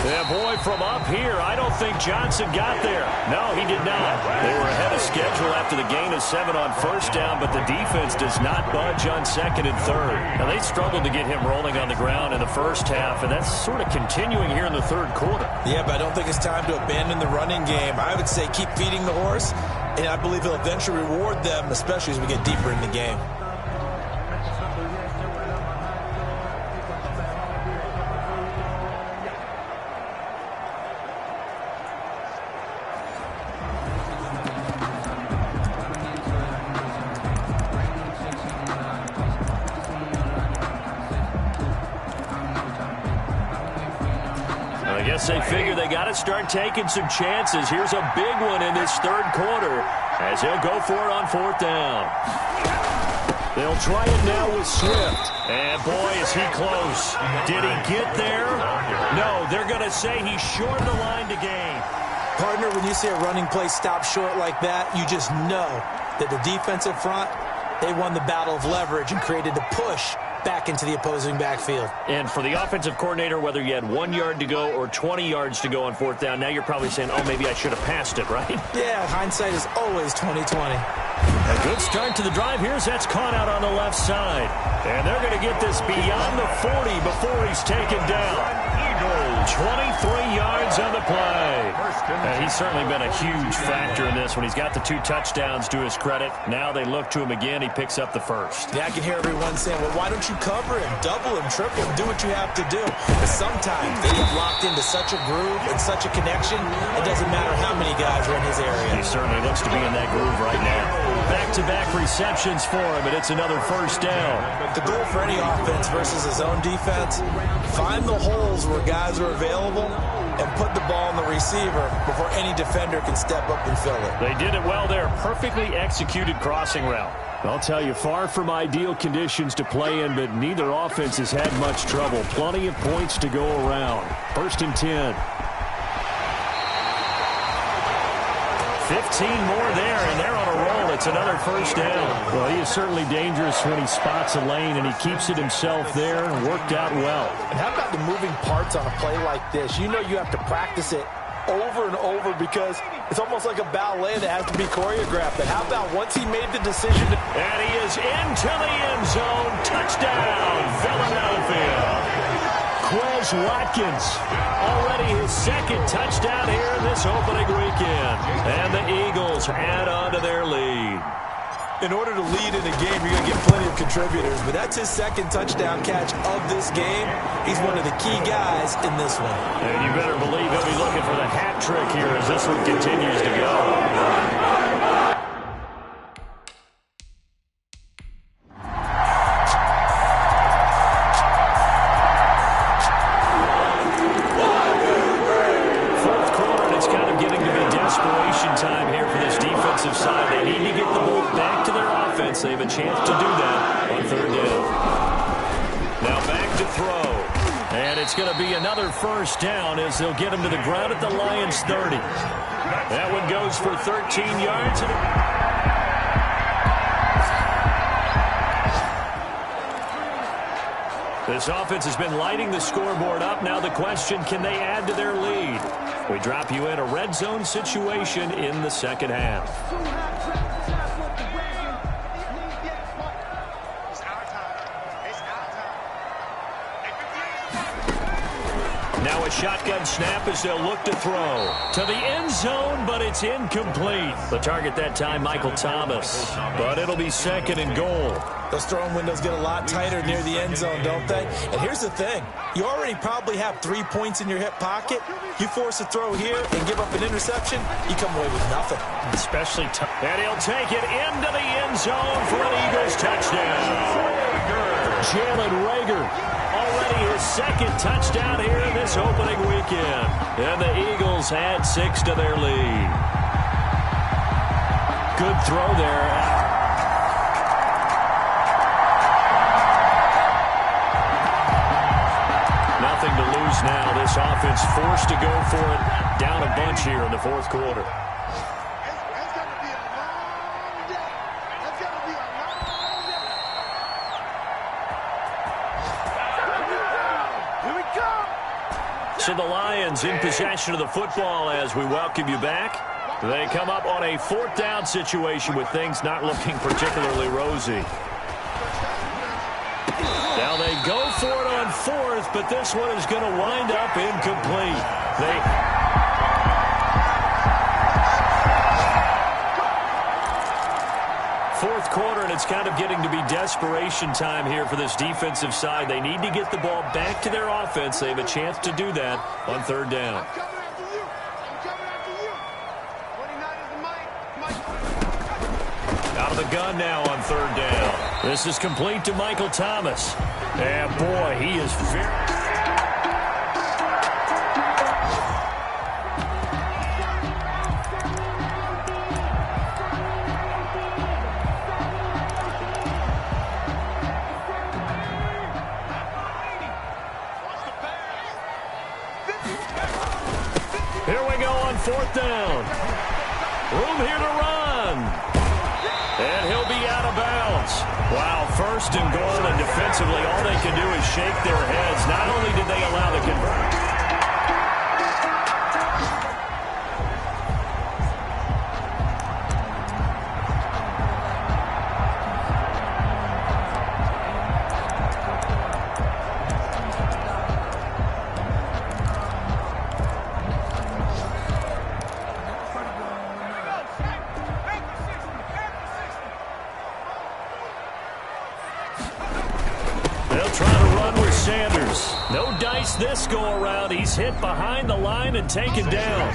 Yeah, boy, from up here, I don't think Johnson got there. No, he did not. They were ahead of schedule after the gain of 7 on first down, but the defense does not budge on second and third. Now, they struggled to get him rolling on the ground in the first half, and that's sort of continuing here in the third quarter. Yeah, but I don't think it's time to abandon the running game. I would say keep feeding the horse, and I believe he'll eventually reward them, especially as we get deeper in the game. They figure they got to start taking some chances. Here's a big one in this third quarter as he'll go for it on fourth down. They'll try it now with Swift. And boy, is he close. Did he get there? No, they're going to say he's short of the line to gain. Partner, when you see a running play stop short like that, you just know that the defensive front, they won the battle of leverage and created the push back into the opposing backfield. And for the offensive coordinator, whether you had 1 yard to go or 20 yards to go on fourth down, now you're probably saying, oh, maybe I should have passed it, right? Yeah, hindsight is always 20/20. A good start to the drive. Here's that's caught out on the left side. And they're going to get this beyond the 40 before he's taken down. 23 yards on the play. And he's certainly been a huge factor in this when he's got the 2 touchdowns to his credit. Now they look to him again. He picks up the first. Yeah, I can hear everyone saying, well, why don't you cover him, double him, triple him, do what you have to do. But sometimes they get locked into such a groove and such a connection, it doesn't matter how many guys are in his area. He certainly looks to be in that groove right now. Back-to-back receptions for him, and it's another first down. The goal for any offense versus his own defense, find the holes where guys are available and put the ball in the receiver before any defender can step up and fill it. They did it well there. Perfectly executed crossing route. I'll tell you, far from ideal conditions to play in, but neither offense has had much trouble. Plenty of points to go around. 1st and 10. 15 more there, and they're on a roll. It's another first down. Well, he is certainly dangerous when he spots a lane, and he keeps it himself there and worked out well. And how about the moving parts on a play like this? You know you have to practice it over and over because it's almost like a ballet that has to be choreographed. But how about once he made the decision to... And he is into the end zone. Touchdown, Philadelphia. Quez Watkins, already his 2nd touchdown here in this opening weekend. And the Eagles add on to their lead. In order to lead in a game, you're going to get plenty of contributors, but that's his 2nd touchdown catch of this game. He's one of the key guys in this one. And you better believe he'll be looking for the hat trick here as this one continues to go. it's going to be another first down as they'll get him to the ground at the Lions' 30. That one goes for 13 yards. This offense has been lighting the scoreboard up. Now the question, can they add to their lead? We drop you in a red zone situation in the second half. Now a shotgun snap as they'll look to throw to the end zone, but it's incomplete. The target that time, Michael Thomas, but it'll be second and goal. Those throwing windows get a lot tighter near the end zone, don't they? And here's the thing. You already probably have 3 points in your hip pocket. You force a throw here and give up an interception, you come away with nothing. Especially and he'll take it into the end zone for an Eagles touchdown. Jalen Reagor, already his second touchdown here in this opening weekend. And the Eagles add 6 to their lead. Good throw there. Nothing to lose now. This offense forced to go for it. Down a bunch here in the fourth quarter. So the Lions in possession of the football as we welcome you back. They come up on a fourth down situation with things not looking particularly rosy. Now they go for it on fourth, but this one is going to wind up incomplete. Fourth quarter, and it's kind of getting to be desperation time here for this defensive side. They need to get the ball back to their offense. They have a chance to do that on third down. Out of the gun now on third down. This is complete to Michael Thomas. And boy, he is very... Here we go on fourth down. Room here to run. And he'll be out of bounds. Wow, first and goal, and defensively all they can do is shake their heads. Not only did they allow the conversion. This go-around, he's hit behind the line and taken down.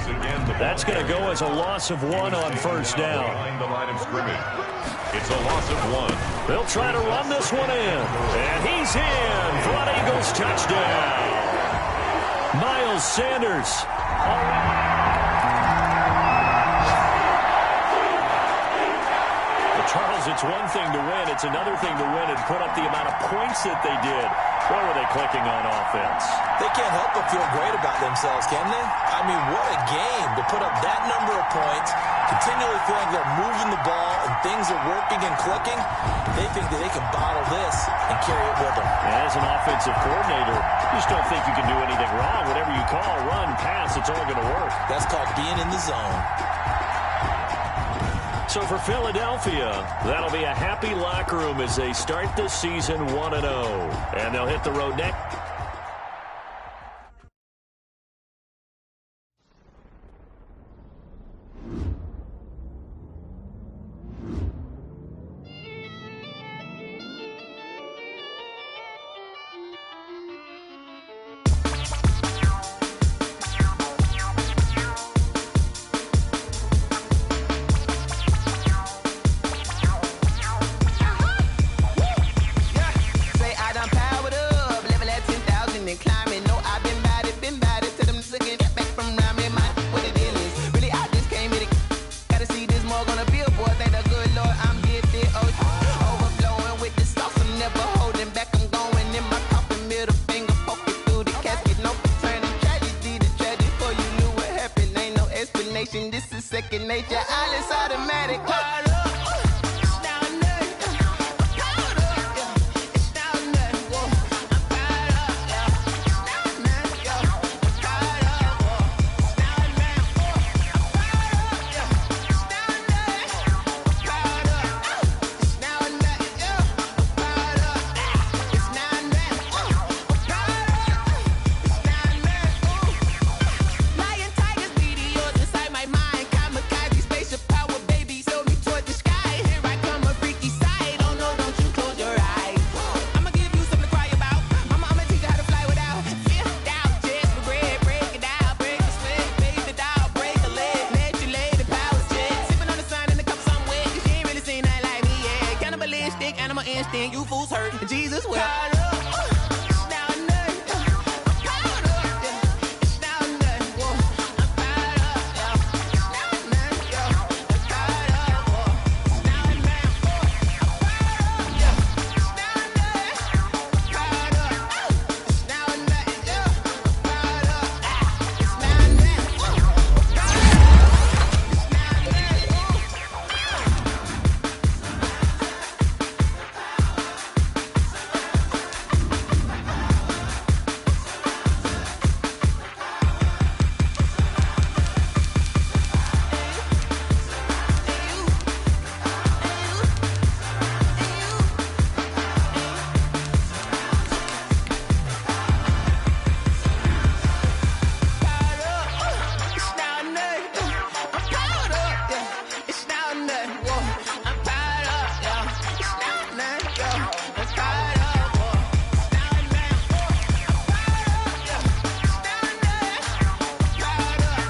That's going to go as a loss of 1 on first down. Behind the line of scrimmage. It's a loss of 1. They'll try to run this one in. And he's in for an Eagles touchdown. Miles Sanders. Charles, it's one thing to win. It's another thing to win and put up the amount of points that they did. Where were they clicking on offense? They can't help but feel great about themselves, can they? I mean, what a game to put up that number of points, continually feeling they're moving the ball and things are working and clicking. They think that they can bottle this and carry it with them. As an offensive coordinator, you just don't think you can do anything wrong. Whatever you call, run, pass, it's all going to work. That's called being in the zone. So for Philadelphia, that'll be a happy locker room as they start this season 1-0. And they'll hit the road next. Say I done powered up, living at 10 automatic, yeah, all is automatic. Caught up. It's now or nothing. I'm caught up, yeah. It's now or nothing. Whoa. I'm caught up, yeah. It's now or nothing, yeah. I'm caught up, whoa. It's now or nothing. I'm caught up, yeah. It's now or nothing. I'm caught up. It's now or nothing, yeah. I'm caught up. It's now or nothing. I'm caught up. It's now or nothing. Lion, tigers, meteors inside my mind. Kamikaze, spaceship power, baby, sold me toward the sky. Here I come, a freaky side. Oh no, don't you close your eyes. I'ma give you something to cry about. I'ma teach you how to fly without fear, doubt. Just for bread, break it out, break the sweat, baby, the doll, break a leg, let you lay the power jet. Sipping on the sun in the cup somewhere, 'cause you ain't really seen nothing like me, yeah. Cannibalistic, animal instinct, you fools hurt. Jesus will. It's now or nothing. I'm caught up, yeah. It's now or nothing. Whoa. I'm caught up, yeah. It's now or nothing, yeah. I'm caught up, whoa. It's now or nothing. I'm caught up, yeah. It's now or nothing. I'm caught up. It's now or nothing, yeah. I'm caught up. It's now or nothing. I'm caught up. It's now or It's now or nothing. I'm caught up, yeah. It's now or nothing. Whoa. I'm caught up, yeah. It's now or nothing, yeah. I'm caught up, whoa. It's now or nothing. I'm caught up, yeah. It's now or nothing. I'm caught up.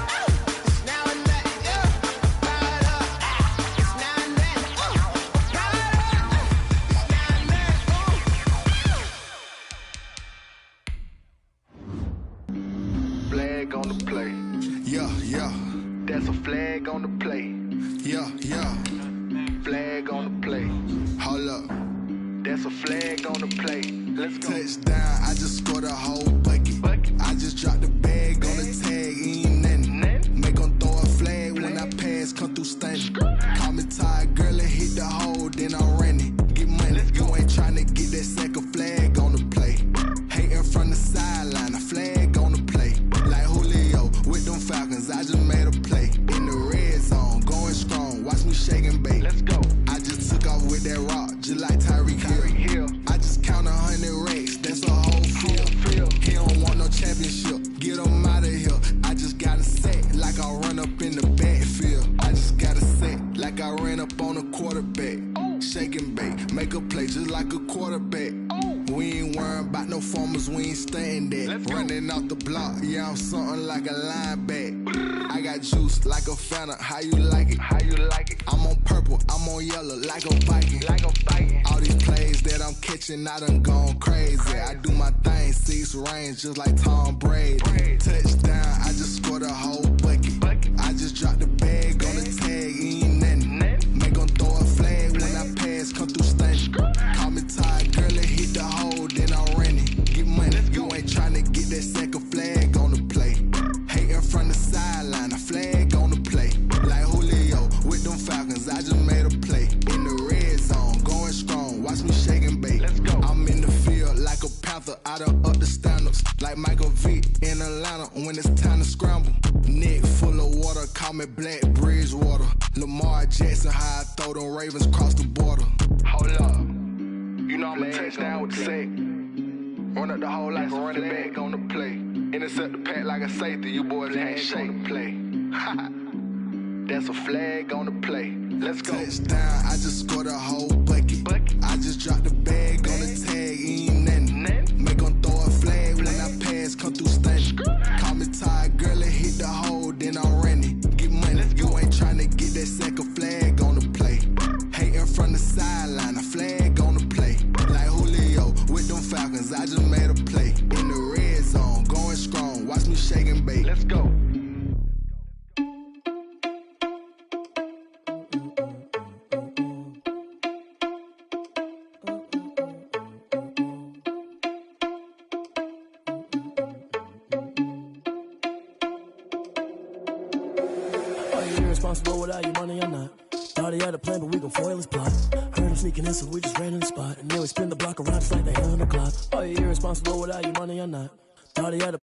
It's now or nothing, yeah. I'm caught up. It's now or nothing. I'm caught up. It's now or nothing. Flag on the play. Yeah, yeah. That's a flag on the play. Yeah, yeah. Flag on the play. Hold up. That's a flag on the play. Let's go. Touchdown, I just scored a whole bucket. I just dropped the bag on the tag, ain't nothing. Make 'em throw a flag when I pass, come through stunning. Call me tired, girl, and hit the hole, then I'm running. Get money, you ain't tryna get that second flag on the play. Hating from the sideline, a flag on the play. Like Julio with them Falcons, I just made a play. In the red zone, going strong, watch me shake and bake. Let's go. I just took off with that rock, just like Tyreek Hill. I just count 100 racks, that's a whole field. He don't want no championship, get him out of here. I just got a set, like I run up in the backfield. I just got a set, like I ran up on a quarterback. Shake and bake, make a play just like a quarterback. We ain't worrying about no formers, we ain't staying there. Running off the block, yeah, I'm something like a lineback. I got juice like a Fanta, how you like it? How you like it? I'm on purple, I'm on yellow, like a Viking. Like a Viking. All these plays that I'm catching, I done gone crazy. I do my thing, 6 range, just like Tom Brady. Touchdown, I just scored a whole bucket. I just dropped the bag on the tag, ain't nothing. Make 'em throw a flag when I pass, come through stunning. Call me tired, girl, and hit the hole, then I'm running. Get money, you ain't tryna get that second flag on the play. Hating from the sideline, a flag on the play. Like Julio with them Falcons, I just made a play. In the red zone, going strong, watch me shake and bake. Let's go. I'm in the field like a panther, I done up the standards. Like Michael Vick in Atlanta when it's time to scramble. Neck full of water, call me Black Bridgewater. Lamar Jackson, how I throw them Ravens cross the border. Hold up. You know I'm a touchdown with the sack. Run up the hole like a running back on the play. Intercept the pack like a safety. You boys ain't shake the play. That's a flag on the play. Let's go. Touchdown, I just scored a whole bucket. I just dropped the bag on the tag, ain't nothing. Make 'em throw a flag when I pass, come through stunning. Call me tired, girl, and hit the hole, then I'm running. Get money, you ain't tryna get that second flag on the play. Hating from the sideline, a flag on the play. Like Julio with them Falcons, I just made a play. In the red zone, going strong, watch me shake and bake. Let's go. irresponsible without your money or not. Thought he had a plan, but we gon' foil his plot. Heard him sneaking in, so we just ran in the spot. And then we spin the block around just like they hell in the clock. Oh, you irresponsible without your money or not. Thought he had a